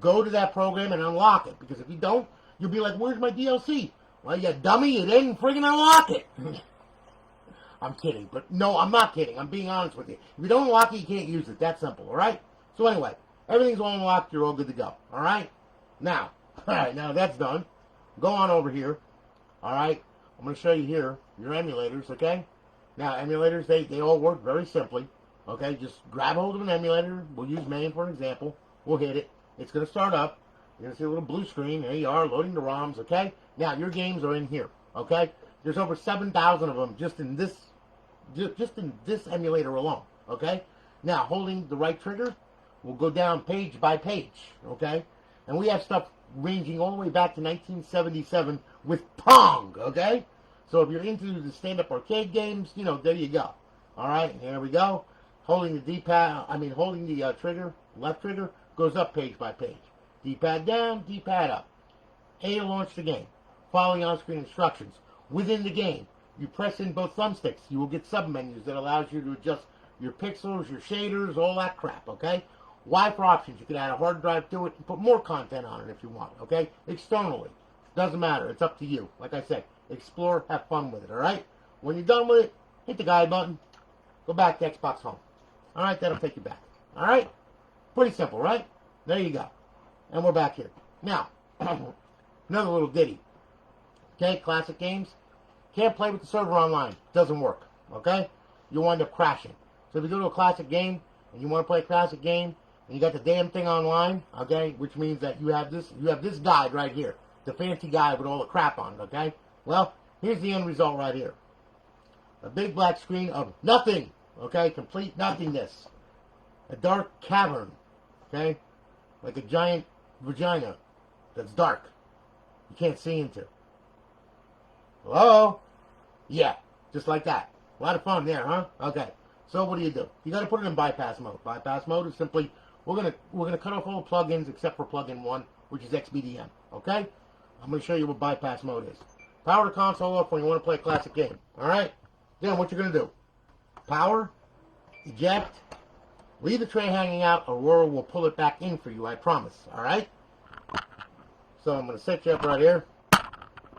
Go to that program and unlock it. Because if you don't, you'll be like, where's my DLC? Well, you dummy, you didn't friggin' unlock it. I'm kidding. But no, I'm not kidding. I'm being honest with you. If you don't unlock it, you can't use it. That's simple. Alright? So anyway, everything's all unlocked. You're all good to go. Alright? Now, now that's done. Go on over here. Alright, I'm going to show you here your emulators, okay? Now, emulators, they all work very simply, okay? Just grab a hold of an emulator. We'll use main for an example. We'll hit it. It's going to start up. You're going to see a little blue screen. There you are, loading the ROMs, okay? Now, your games are in here, okay? There's over 7,000 of them just in this emulator alone, okay? Now, holding the right trigger, we'll go down page by page, okay? And we have stuff ranging all the way back to 1977 with Pong, okay? So if you're into the stand-up arcade games, there you go. All right, here we go. Holding the D-pad, holding the trigger, left trigger, goes up page by page. D-pad down, D-pad up. A to launch the game. Following on-screen instructions. Within the game, you press in both thumbsticks. You will get sub-menus that allows you to adjust your pixels, your shaders, all that crap, okay? Y for options. You can add a hard drive to it and put more content on it if you want, okay? Externally. Doesn't matter. It's up to you. Like I said, explore, have fun with it, all right? When you're done with it, hit the guide button. Go back to Xbox Home. All right? That'll take you back. All right? Pretty simple, right? There you go. And we're back here. Now, another little ditty. Okay? Classic games. Can't play with the server online. Doesn't work. Okay? You'll wind up crashing. So if you go to a classic game and you want to play a classic game, and you got the damn thing online, okay, which means that you have this guide right here. the fancy guy with all the crap on it, okay? Well, here's the end result right here. A big black screen of nothing, okay? Complete nothingness. A dark cavern, okay? Like a giant vagina that's dark. You can't see into. Hello? Yeah, just like that. A lot of fun there, huh? Okay. So what do? You got to put it in bypass mode. Bypass mode is simply we're gonna cut off all the plugins except for plugin 1, which is XBDM. Okay? I'm gonna show you what bypass mode is. Power the console off when you want to play a classic game. All right? Then what you're gonna do? Power, eject, leave the tray hanging out. Aurora will pull it back in for you. I promise. All right? So I'm gonna set you up right here.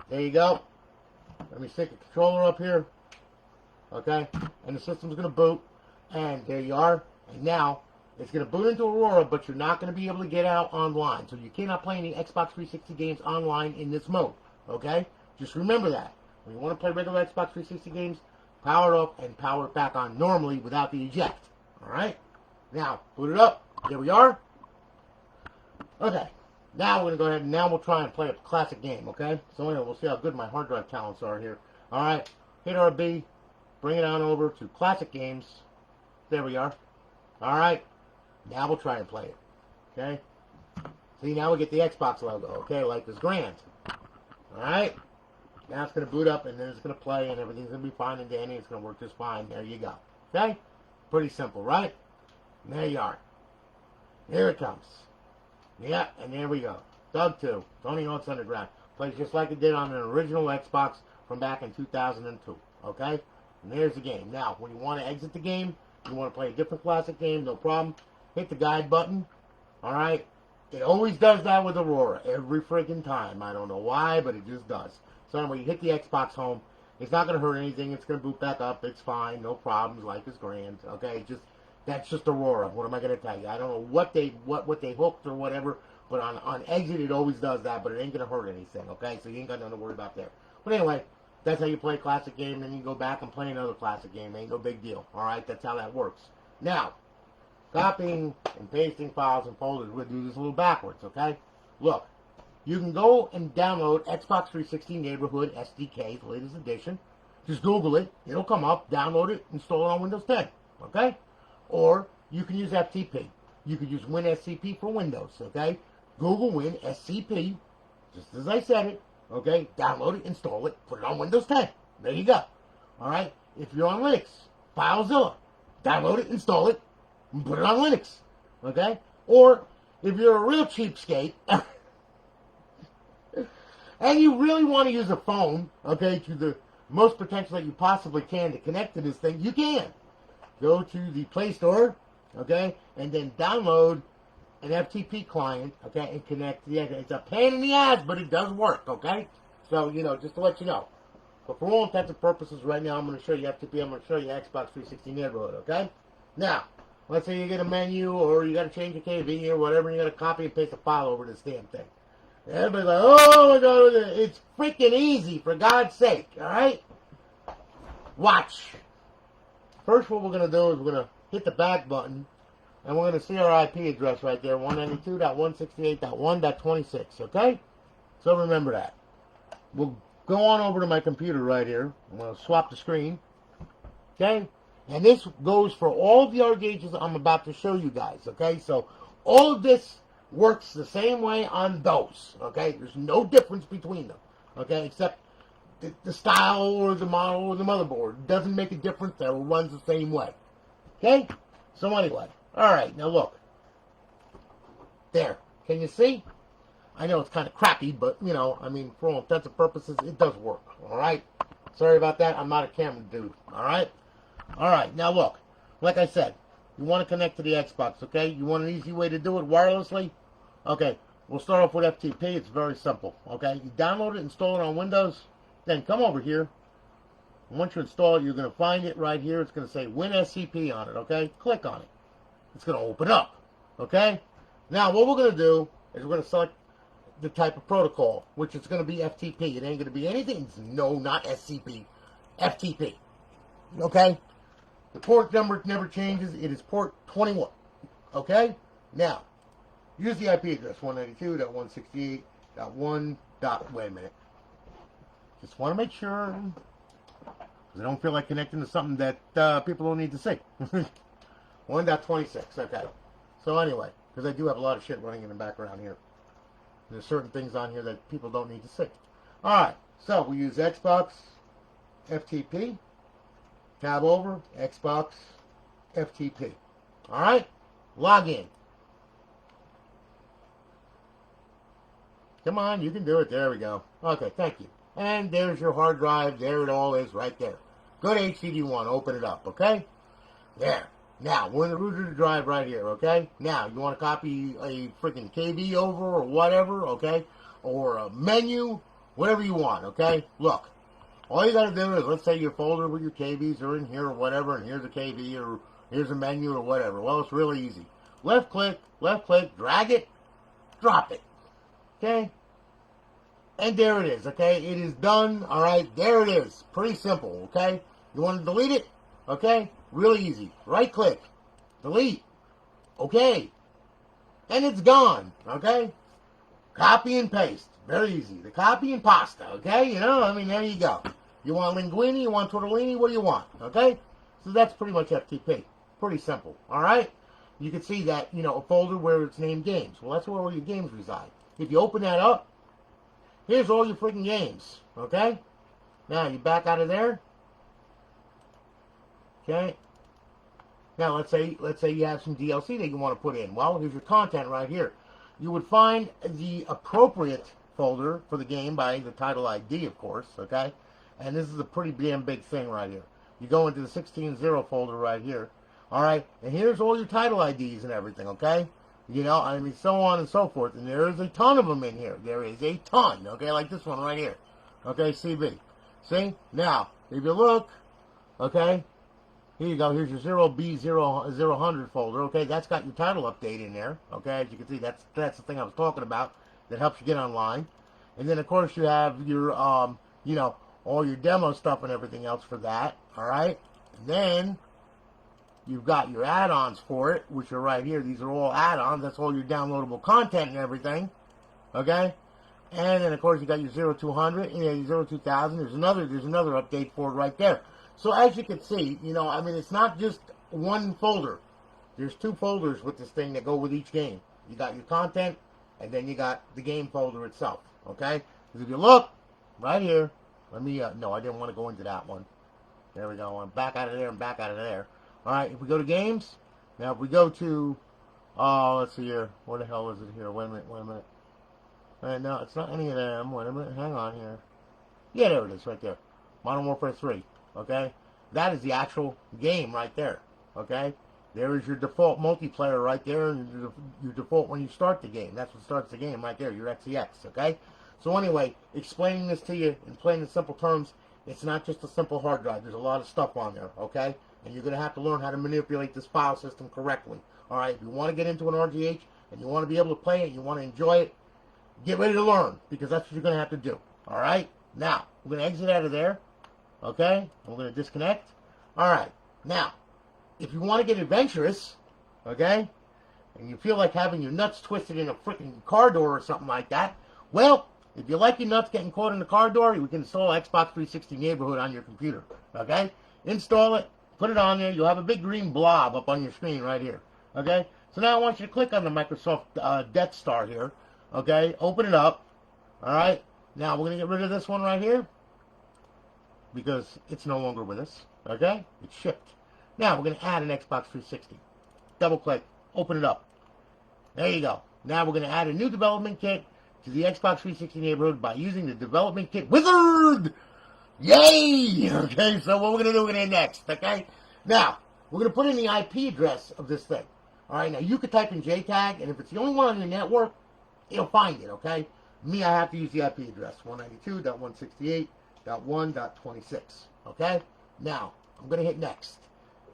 There you go. Let me stick the controller up here. Okay? And the system's going to boot. And there you are. And now, it's going to boot into Aurora, but you're not going to be able to get out online. So you cannot play any Xbox 360 games online in this mode. Okay? Just remember that. When you want to play regular Xbox 360 games, power it up and power it back on normally without the eject. Alright? Now, boot it up. There we are. Okay. Now we're going to go ahead and now we'll try and play a classic game, okay? So anyway, we'll see how good my hard drive talents are here. Alright, hit RB, bring it on over to classic games. There we are. Alright, now we'll try and play it, okay? See, now we get the Xbox logo, okay? Life is grand. Alright, now it's going to boot up and then it's going to play and everything's going to be fine and dandy. It's going to work just fine. There you go. Okay? Pretty simple, right? And there you are. Here it comes. Yeah, and there we go. Doug 2, Tony Hawk's Underground. Plays just like it did on an original Xbox from back in 2002. Okay? And there's the game. Now, when you want to exit the game, you want to play a different classic game, no problem. Hit the guide button. Alright? It always does that with Aurora. Every freaking time. I don't know why, but it just does. So anyway, you hit the Xbox home. It's not going to hurt anything. It's going to boot back up. It's fine. No problems. Life is grand. Okay? That's just Aurora. What am I going to tell you? I don't know what they hooked or whatever, but on exit it always does that, but it ain't going to hurt anything, okay? So you ain't got nothing to worry about there. But anyway, that's how you play a classic game, then you go back and play another classic game. Ain't no big deal, all right? That's how that works. Now, copying and pasting files and folders, we'll do this a little backwards, okay? Look, you can go and download Xbox 360 Neighborhood SDK, the latest edition. Just Google it. It'll come up. Download it. Install it on Windows 10, okay? Or you can use FTP. You could use WinSCP for Windows, okay? Google WinSCP, just as I said it, okay? Download it, install it, put it on Windows 10. There you go. All right? If you're on Linux, FileZilla. Download it, install it, and put it on Linux, okay? Or if you're a real cheapskate, and you really want to use a phone, okay, to the most potential that you possibly can to connect to this thing, you can. Go to the Play Store, okay, and then download an FTP client, okay, and connect. Yeah, it's a pain in the ass, but it does work, okay? So, just to let you know. But for all intents and purposes, right now, I'm going to show you FTP. I'm going to show you Xbox 360 Neighborhood, okay? Now, let's say you get a menu, or you got to change your KV or whatever, and you got to copy and paste a file over this damn thing. And everybody's like, oh my God, it's freaking easy, for God's sake, all right? Watch. First, what we're going to do is we're going to hit the back button, and we're going to see our IP address right there, 192.168.1.26, okay? So remember that. We'll go on over to my computer right here. I'm going to swap the screen, okay? And this goes for all of the R gauges I'm about to show you guys, okay? So all of this works the same way on those, okay? There's no difference between them, okay? Except the style or the model or the motherboard. It doesn't make a difference. It runs the same way. Okay? So anyway. Alright, now look. There. Can you see? I know it's kind of crappy, but, for all intents and purposes, it does work. Alright? Sorry about that. I'm not a camera dude. Alright? Alright, now look. Like I said, you want to connect to the Xbox, okay? You want an easy way to do it wirelessly? Okay. We'll start off with FTP. It's very simple. Okay? You download it, install it on Windows. Then come over here, and once you install it, you're going to find it right here. It's going to say WinSCP on it, okay? Click on it. It's going to open up, okay? Now, what we're going to do is we're going to select the type of protocol, which is going to be FTP. It ain't going to be anything. No, not SCP. FTP, okay? The port number never changes. It is port 21, okay? Now, use the IP address, 192.168.1. Wait a minute. Just want to make sure. Because I don't feel like connecting to something that people don't need to see. 1.26. Okay. So anyway, because I do have a lot of shit running in the background here. There's certain things on here that people don't need to see. Alright. So we use Xbox FTP. Tab over. Xbox FTP. Alright. Log in. Come on, you can do it. There we go. Okay, thank you. And there's your hard drive. There it all is right there. Go to HDD1. Open it up, okay? There. Now, we're in the root of the drive right here, okay? Now, you want to copy a freaking KV over or whatever, okay? Or a menu, whatever you want, okay? Look, all you got to do is, let's say your folder with your KVs are in here or whatever, and here's a KV or here's a menu or whatever. Well, it's really easy. Left click, drag it, drop it, okay? And there it is, okay? It is done, all right? There it is. Pretty simple, okay? You want to delete it? Okay? Really easy. Right-click. Delete. Okay. And it's gone, okay? Copy and paste. Very easy. The copy and pasta, okay? You know, I mean, there you go. You want linguine? You want tortellini? What do you want, okay? So that's pretty much FTP. Pretty simple, all right? You can see that, you know, a folder where it's named games. Well, that's where all your games reside. If you open that up, here's all your freaking games, okay? Now, you back out of there. Okay. Now, let's say you have some DLC that you want to put in. Well, here's your content right here. You would find the appropriate folder for the game by the title ID, of course, okay? And this is a pretty damn big thing right here. You go into the 16.0 folder right here, all right? And here's all your title IDs and everything, okay? You know, I mean, so on and so forth. And there is a ton of them in here. There is a ton, okay? Like this one right here, okay? CB. See? Now, if you look, okay? Here you go. Here's your 0B000 folder. Okay, that's got your title update in there. Okay, as you can see, that's the thing I was talking about that helps you get online. And then, of course, you have your, you know, all your demo stuff and everything else for that. All right. And then you've got your add-ons for it, which are right here. These are all add-ons. That's all your downloadable content and everything. Okay. And then, of course, you got your 0200 and your 02000. There's another update for it right there. So as you can see, you know, I mean, it's not just one folder. There's two folders with this thing that go with each game. You got your content, and then you got the game folder itself, okay? Because if you look, right here, let me, no, I didn't want to go into that one. There we go. I'm back out of there and back out of there. All right, if we go to games, now if we go to, let's see here. Where the hell is it here? Wait a minute. No, it's not any of them. Wait a minute. Hang on here. Yeah, there it is right there. Modern Warfare 3. Okay, that is the actual game right there. Okay, there is your default multiplayer right there, and your default when you start the game. That's what starts the game right there, your XEX. Okay, so anyway, explaining this to you in plain and simple terms, it's not just a simple hard drive. There's a lot of stuff on there. Okay, and you're going to have to learn how to manipulate this file system correctly. All right, if you want to get into an RGH and you want to be able to play it, you want to enjoy it, get ready to learn, because that's what you're going to have to do. All right, now we're going to exit out of there. Okay, we're going to disconnect. All right, now, if you want to get adventurous, okay, and you feel like having your nuts twisted in a freaking car door or something like that, well, if you like your nuts getting caught in the car door, we can install Xbox 360 Neighborhood on your computer, okay? Install it, put it on there. You'll have a big green blob up on your screen right here, okay? So now I want you to click on the Microsoft Death Star here, okay? Open it up, all right? Now, we're going to get rid of this one right here, because it's no longer with us, okay? It's shipped. Now, we're going to add an Xbox 360. Double-click, open it up. There you go. Now, we're going to add a new development kit to the Xbox 360 neighborhood by using the development kit wizard! Yay! Okay, so what we're going to do, we're going to hit next, okay? Now, we're going to put in the IP address of this thing. All right, now, you could type in JTAG, and if it's the only one on your network, it'll find it, okay? Me, I have to use the IP address, 192.168.1.26, okay? Now, I'm going to hit next.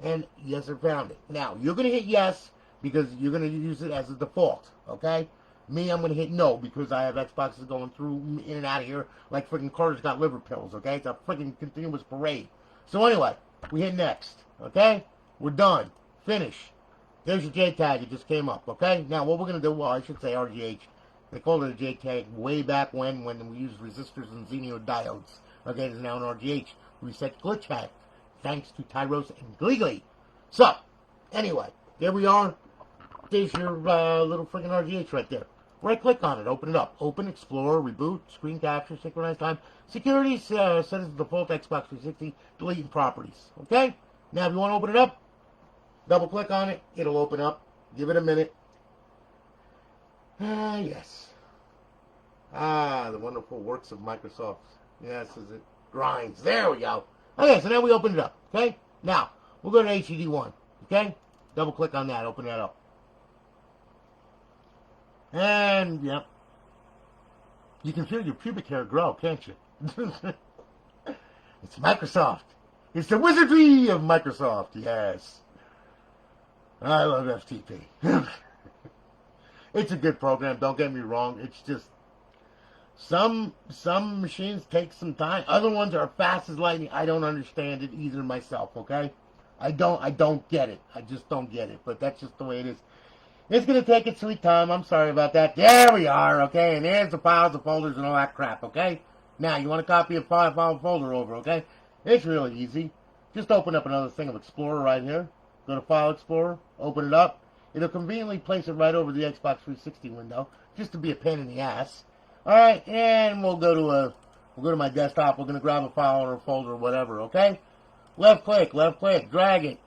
And yes, I found it. Now, you're going to hit yes because you're going to use it as a default, okay? Me, I'm going to hit no because I have Xboxes going through in and out of here like freaking Carter's got liver pills, okay? It's a freaking continuous parade. So anyway, we hit next, okay? We're done. Finish. There's your JTAG. It just came up, okay? Now, what we're going to do, well, I should say RGH They called it a JTAG way back when we used resistors and Xenio diodes. Okay, it is now an RGH. Reset glitch hack. Thanks to Tyros and Gleegly. So, anyway, there we are. There's your little freaking RGH right there. Right click on it, open it up. Open, explore, reboot, screen capture, synchronize time. Security, set as the default Xbox 360, deleting properties. Okay? Now if you want to open it up, double click on it, it'll open up. Give it a minute. Yes. The wonderful works of Microsoft. Yes, as it grinds. There we go. Okay, so now we open it up. Okay? Now, we'll go to HED1. Okay? Double click on that, open that up. And, yep. You can feel your pubic hair grow, can't you? It's Microsoft. It's the wizardry of Microsoft, yes. I love FTP. It's a good program, don't get me wrong. It's just, some machines take some time. Other ones are fast as lightning. I don't understand it either myself, okay? I don't get it. I just don't get it. But that's just the way it is. It's going to take its sweet time. I'm sorry about that. There we are, okay? And there's the files, the folders, and all that crap, okay? Now, you want to copy a file folder over, okay? It's really easy. Just open up another thing of Explorer right here. Go to File Explorer. Open it up. It'll conveniently place it right over the Xbox 360 window, just to be a pain in the ass. All right, and we'll go to my desktop. We're going to grab a file or a folder or whatever, okay? Left click, drag it,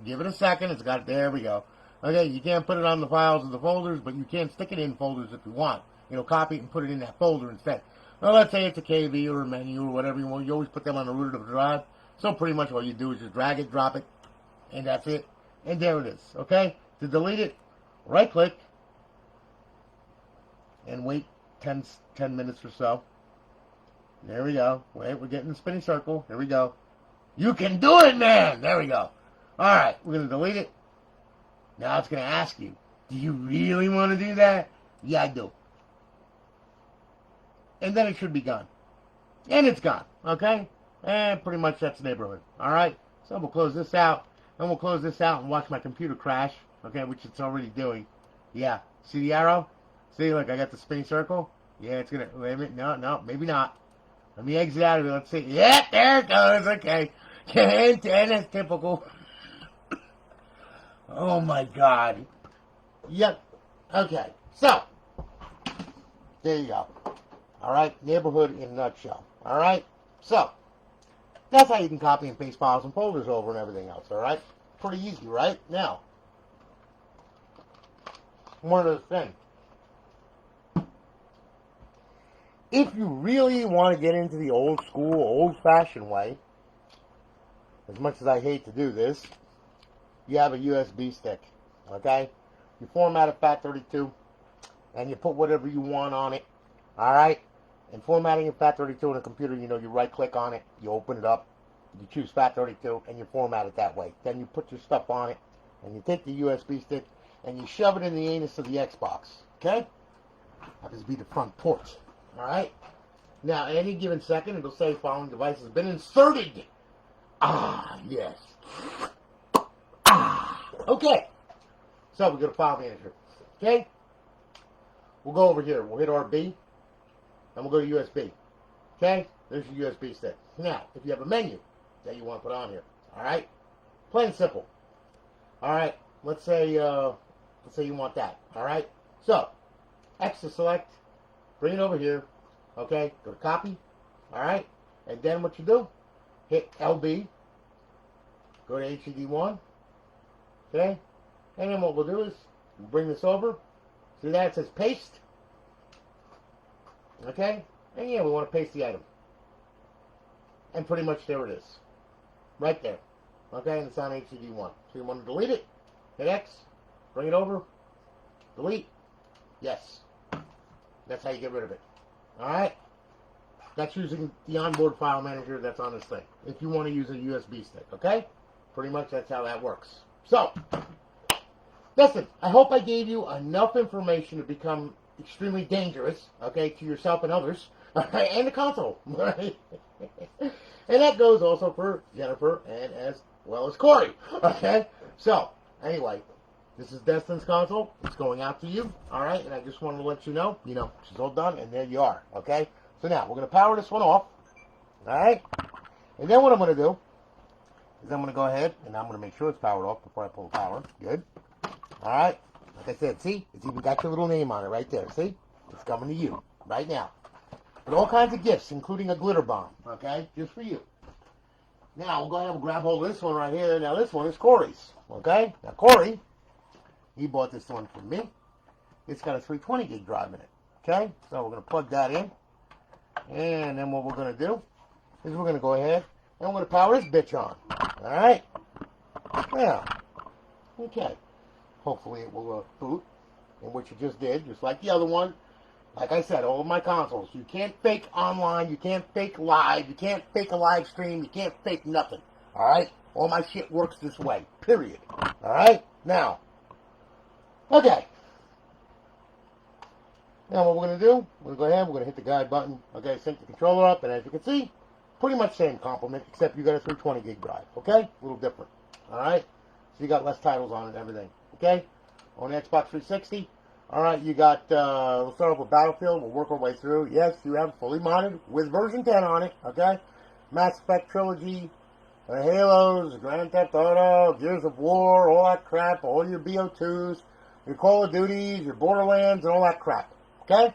give it a second. It's got it. There we go. Okay, you can't put it on the files or the folders, but you can stick it in folders if you want. You know, copy it and put it in that folder instead. Well, let's say it's a KV or a menu or whatever you want. You always put them on the root of the drive. So pretty much all you do is just drag it, drop it, and that's it. And there it is, okay? To delete it, right-click, and wait 10 minutes or so. There we go. Wait, we're getting the spinning circle. Here we go. You can do it, man! There we go. All right, we're going to delete it. Now it's going to ask you, do you really want to do that? Yeah, I do. And then it should be gone. And it's gone, okay? And pretty much that's the neighborhood, all right? So we'll close this out, and we'll close this out and watch my computer crash, okay, which it's already doing. Yeah, see the arrow? See, look, I got the spinning circle. Yeah, it's going to, wait a minute, no, maybe not. Let me exit out of it, let's see. Yeah, there it goes, okay. And that's typical. Oh my God. Yep. Okay. So, there you go. Alright, neighborhood in a nutshell. Alright? So, that's how you can copy and paste files and folders over and everything else. Alright? Pretty easy, right? Now, one other thing. If you really want to get into the old school, old-fashioned way, as much as I hate to do this, you have a USB stick, okay? You format a FAT32, and you put whatever you want on it, all right? And formatting a FAT32 on a computer, you know, you right-click on it, you open it up, you choose FAT32, and you format it that way. Then you put your stuff on it, and you take the USB stick, and you shove it in the anus of the Xbox, okay? Happens to be the front port, all right? Now, at any given second, it'll say following device has been inserted. Ah, yes. Okay, so we go to File Manager, okay? We'll go over here. We'll hit RB, and we'll go to USB, okay? There's your USB stick. Now, if you have a menu that you want to put on here, all right? Plain and simple. All right, let's say you want that, all right? So, X to select, bring it over here, okay? Go to Copy, all right? And then what you do, hit LB, go to HED1, okay? And then what we'll do is we'll bring this over. See that? It says paste. Okay? And yeah, we want to paste the item. And pretty much there it is. Right there. Okay? And it's on HED1. So you want to delete it. Hit X. Bring it over. Delete. Yes. That's how you get rid of it. Alright? That's using the onboard file manager that's on this thing. If you want to use a USB stick. Okay? Pretty much that's how that works. So, listen, I hope I gave you enough information to become extremely dangerous, okay, to yourself and others, and the console, right? And that goes also for Jennifer and as well as Cory, okay? So, anyway, This is Destin's console. It's going out to you. All right. And I just wanted to let you know, she's all done. And there you are. Okay. So now we're going to power this one off. All right. And then what I'm going to do is I'm going to go ahead and I'm going to make sure it's powered off before I pull the power. Good. All right. Like I said, see? It's even got your little name on it right there. See? It's coming to you right now. With all kinds of gifts, including a glitter bomb. Okay? Just for you. Now, we'll go ahead and grab hold of this one right here. Now, this one is Cory's. Okay? Now, Cory, he bought this one from me. It's got a 320 gig drive in it. Okay? So, we're going to plug that in. And then what we're going to do is we're going to go ahead and we're going to power this bitch on. All right? Now, okay. Hopefully it will boot, in which it just did, just like the other one. Like I said, all of my consoles, you can't fake online, you can't fake live, you can't fake a live stream, you can't fake nothing. All right? All my shit works this way, period. All right? Now, okay. Now what we're going to do, we're going to go ahead, we're going to hit the guide button. Okay, sync the controller up, and as you can see, pretty much same complement, except you got a 320 gig drive. Okay? A little different. All right? So you got less titles on it and everything. Okay? On the Xbox 360. Alright, you got, we'll start off with Battlefield. We'll work our way through. Yes, you have fully modded with version 10 on it. Okay? Mass Effect Trilogy, Halos, Grand Theft Auto, Gears of War, all that crap, all your BO2s, your Call of Duties, your Borderlands, and all that crap. Okay?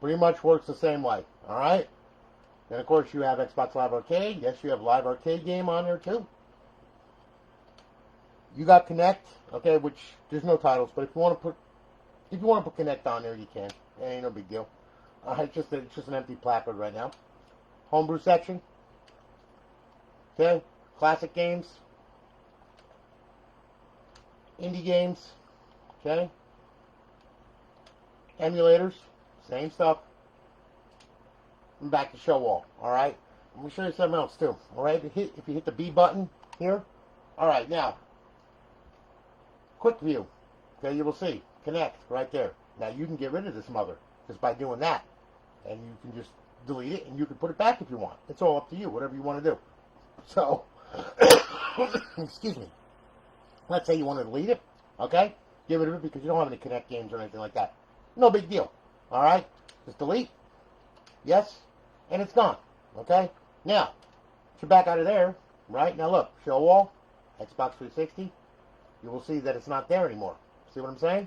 Pretty much works the same way. Alright? Then, of course, you have Xbox Live Arcade. Yes, you have Live Arcade game on there, too. You got Connect, okay, which there's no titles, but if you want to put Connect on there, you can. It ain't no big deal. It's just an empty placard right now. Homebrew section. Okay, classic games, indie games. Okay, emulators, same stuff. And back to show all. All right. Let me show you something else too. All right, if you hit the B button here. All right, now. Quick view. Okay, you will see. Connect right there. Now you can get rid of this mother just by doing that. And you can just delete it and you can put it back if you want. It's all up to you, whatever you want to do. So, excuse me. Let's say you want to delete it. Okay? Get rid of it because you don't have any Connect games or anything like that. No big deal. Alright? Just delete. Yes. And it's gone. Okay? Now, you're back out of there. Right? Now look. Show all. Xbox 360. You will see that it's not there anymore. See what I'm saying?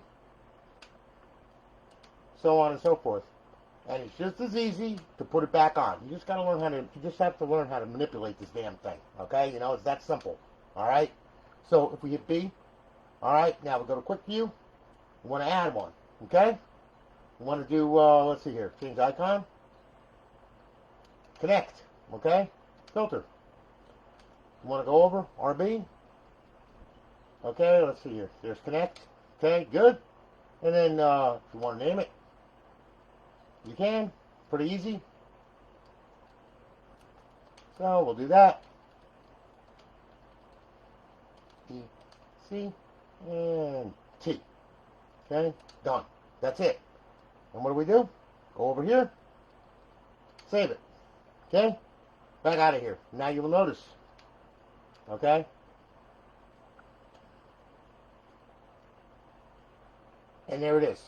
So on and so forth. And it's just as easy to put it back on. You just gotta learn how to, you just have to learn how to manipulate this damn thing. Okay? You know, it's that simple. Alright? So if we hit B, alright, now we go to quick view. We want to add one. Okay? We want to do, let's see here, change icon. Connect. Okay? Filter. You want to go over, RB. Okay, let's see here. There's Connect. Okay, good. And then if you want to name it, you can. Pretty easy. So we'll do that. E, C, and T. Okay, done. That's it. And what do we do? Go over here. Save it. Okay? Back out of here. Now you will notice. Okay? And there it is.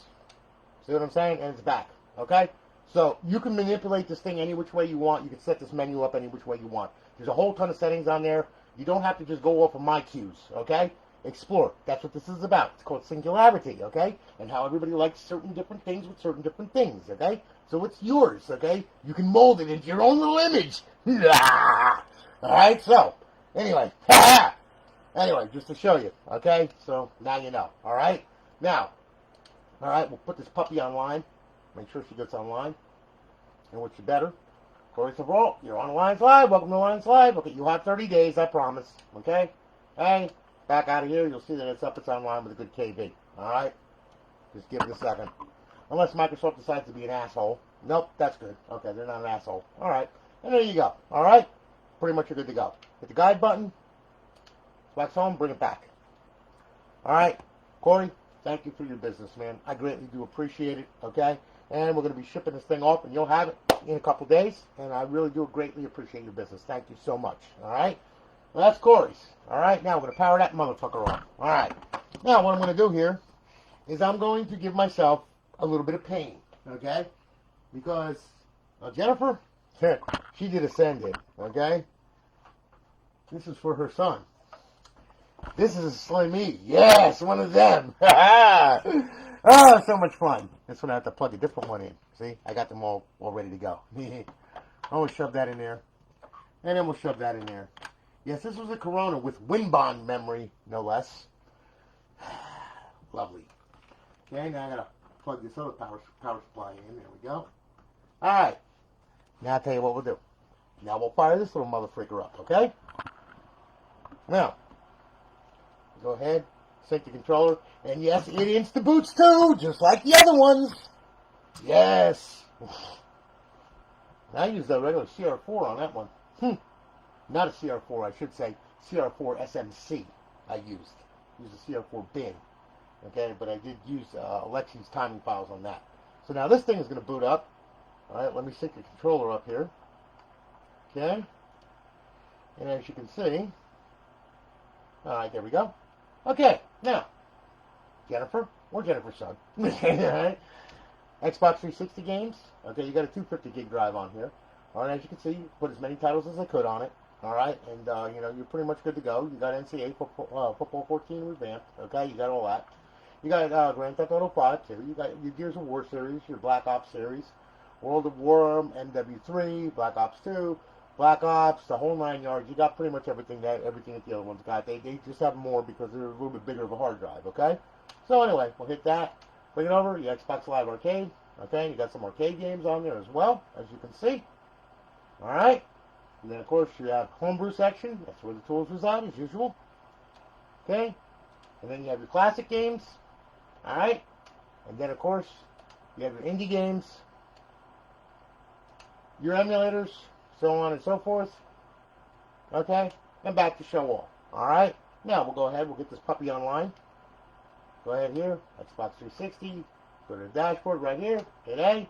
See what I'm saying? And it's back. Okay? So you can manipulate this thing any which way you want. You can set this menu up any which way you want. There's a whole ton of settings on there. You don't have to just go off of my cues. Okay? Explore. That's what this is about. It's called singularity. Okay? And how everybody likes certain different things with certain different things. Okay? So it's yours. Okay? You can mold it into your own little image. Alright? So, anyway. Anyway, just to show you. Okay? So, now you know. Alright? Now, alright, we'll put this puppy online. Make sure she gets online. And what's better? Cory said, well, you're on Alliance Live. Welcome to Alliance Live. Okay, you have 30 days, I promise. Okay? Hey, back out of here. You'll see that it's up. It's online with a good KB. Alright? Just give it a second. Unless Microsoft decides to be an asshole. Nope, that's good. Okay, they're not an asshole. Alright. And there you go. Alright? Pretty much you're good to go. Hit the guide button. Wax home, bring it back. Alright? Cory, thank you for your business, man. I greatly do appreciate it. Okay? And we're going to be shipping this thing off, and you'll have it in a couple days. And I really do greatly appreciate your business. Thank you so much. All right? Well, that's Cory's. All right, now we're going to power that motherfucker off. All right. Now, what I'm going to do here is I'm going to give myself a little bit of pain, okay? Because Jennifer, she did Ascended, okay? This is for her son. This is a Slimmy. Yes, one of them. Oh, so much fun. This one I have to plug a different one in. See, I got them all ready to go. I'm going to shove that in there. And then we'll shove that in there. Yes, this was a Corona with WinBond memory, no less. Lovely. Okay, now I got to plug this other power supply in. There we go. All right. Now I'll tell you what we'll do. Now we'll fire this little motherfreaker up, okay? Now, go ahead, sync the controller, and yes, it insta-boots too, just like the other ones. Yes. I used a regular CR4 on that one. Not a CR4, I should say CR4 SMC I used. Used a CR4 bin. Okay, but I did use Alexi's timing files on that. So now this thing is going to boot up. Alright, let me sync the controller up here. Okay. And as you can see, alright, there we go. Okay, now, Jennifer, or Jennifer's son. Alright. Xbox 360 games. Okay, you got a 250 gig drive on here. Alright, as you can see, put as many titles as I could on it. Alright, and you know, you're pretty much good to go. You got NCAA Football 14 Revamped. Okay, you got all that. You got Grand Theft Auto 5 too. You got your Gears of War series, your Black Ops series, World of War, MW3, Black Ops 2, Black Ops, the whole 9 yards. You got pretty much everything that the other ones got. They just have more because they're a little bit bigger of a hard drive. Okay. So anyway, we'll hit that. Bring it over. Your Xbox Live Arcade. Okay. You got some arcade games on there as well, as you can see. All right. And then of course you have homebrew section. That's where the tools reside as usual. Okay. And then you have your classic games. All right. And then of course you have your indie games, your emulators, so on and so forth. Okay. And back to show all. All right. Now we'll go ahead. We'll get this puppy online. Go ahead here. Xbox 360. Go to the dashboard right here. Hit A.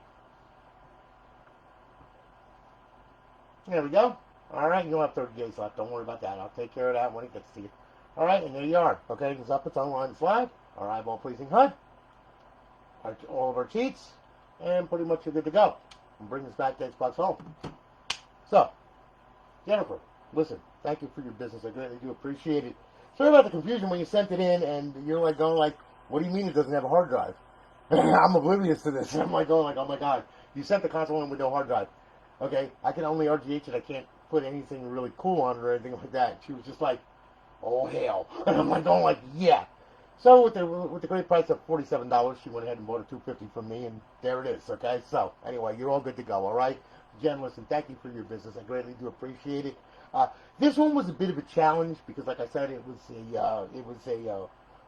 There we go. All right, you don't have 30 days left. Don't worry about that. I'll take care of that when it gets to you. All right, and there you are. Okay, it's up. It's online. It's live. Our eyeball-pleasing HUD. All of our cheats. And pretty much you're good to go. And bring us back to Xbox Home. So, Jennifer, listen. Thank you for your business. I greatly do appreciate it. Sorry about the confusion when you sent it in, and you're like going like, what do you mean it doesn't have a hard drive? I'm oblivious to this. I'm like going like, oh my god. You sent the console in with no hard drive. Okay, I can only RGH it. I can't put anything really cool on it or anything like that. She was just like, oh hell. And I'm like going like, yeah. So with the great price of $47, she went ahead and bought a $250 from me, and there it is. Okay, so anyway, you're all good to go. All right, Jen, listen, thank you for your business. I greatly do appreciate it. This one was a bit of a challenge because, like I said, it was a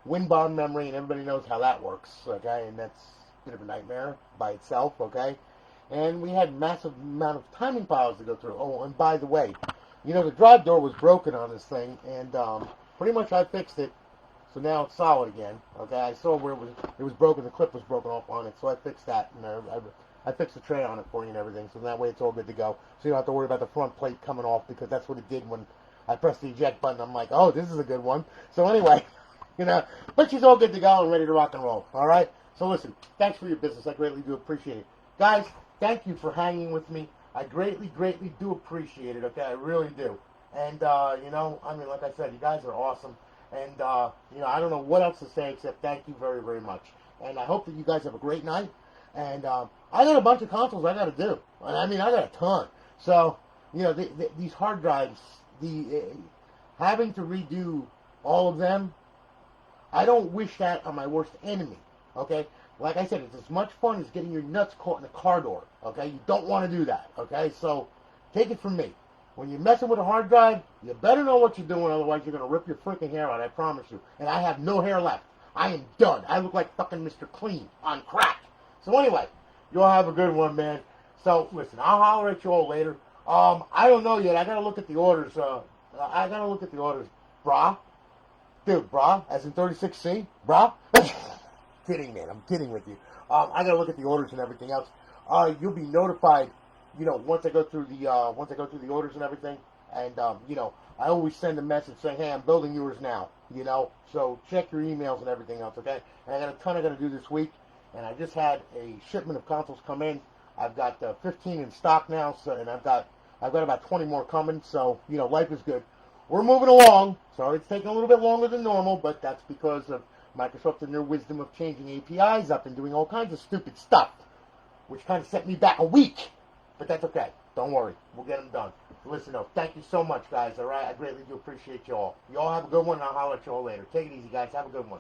WinBond memory, and everybody knows how that works. Okay, and that's a bit of a nightmare by itself. Okay. And we had massive amount of timing files to go through. Oh, and by the way, you know, the drive door was broken on this thing, and pretty much I fixed it, so now it's solid again. Okay, I saw where it was broken, the clip was broken off on it, so I fixed that, and I fixed the tray on it for you and everything, so that way it's all good to go. So you don't have to worry about the front plate coming off, because that's what it did when I pressed the eject button. I'm like, oh, this is a good one. So anyway, you know, but she's all good to go and ready to rock and roll. All right, so listen, thanks for your business. I greatly do appreciate it. Guys, thank you for hanging with me. I greatly, greatly do appreciate it, okay? I really do. And, you know, I mean, like I said, you guys are awesome. And, you know, I don't know what else to say except thank you very, very much. And I hope that you guys have a great night. And I got a bunch of consoles I got to do. I mean, I got a ton. So, you know, these hard drives, having to redo all of them, I don't wish that on my worst enemy, okay? Like I said, it's as much fun as getting your nuts caught in a car door, okay? You don't want to do that, okay? So, take it from me. When you're messing with a hard drive, you better know what you're doing, otherwise you're going to rip your freaking hair out, I promise you. And I have no hair left. I am done. I look like fucking Mr. Clean on crack. So anyway, you all have a good one, man. So, listen, I'll holler at you all later. I don't know yet. I got to look at the orders. Brah. Dude, brah, as in 36C. Brah. Kidding, man. I'm kidding with you. I gotta look at the orders and everything else. You'll be notified, you know, once I go through the orders and everything. And you know, I always send a message saying, hey, I'm building yours now, you know. So check your emails and everything else, okay? And I got a ton I got to do this week. And I just had a shipment of consoles come in. I've got 15 in stock now, so, and I've got about 20 more coming. So, you know, life is good. We're moving along. Sorry it's taking a little bit longer than normal, but that's because of Microsoft and their wisdom of changing APIs up and doing all kinds of stupid stuff, which kind of set me back a week. But that's okay. Don't worry. We'll get them done. Listen, though, thank you so much, guys, all right? I greatly do appreciate you all. You all have a good one, and I'll holler at you all later. Take it easy, guys. Have a good one.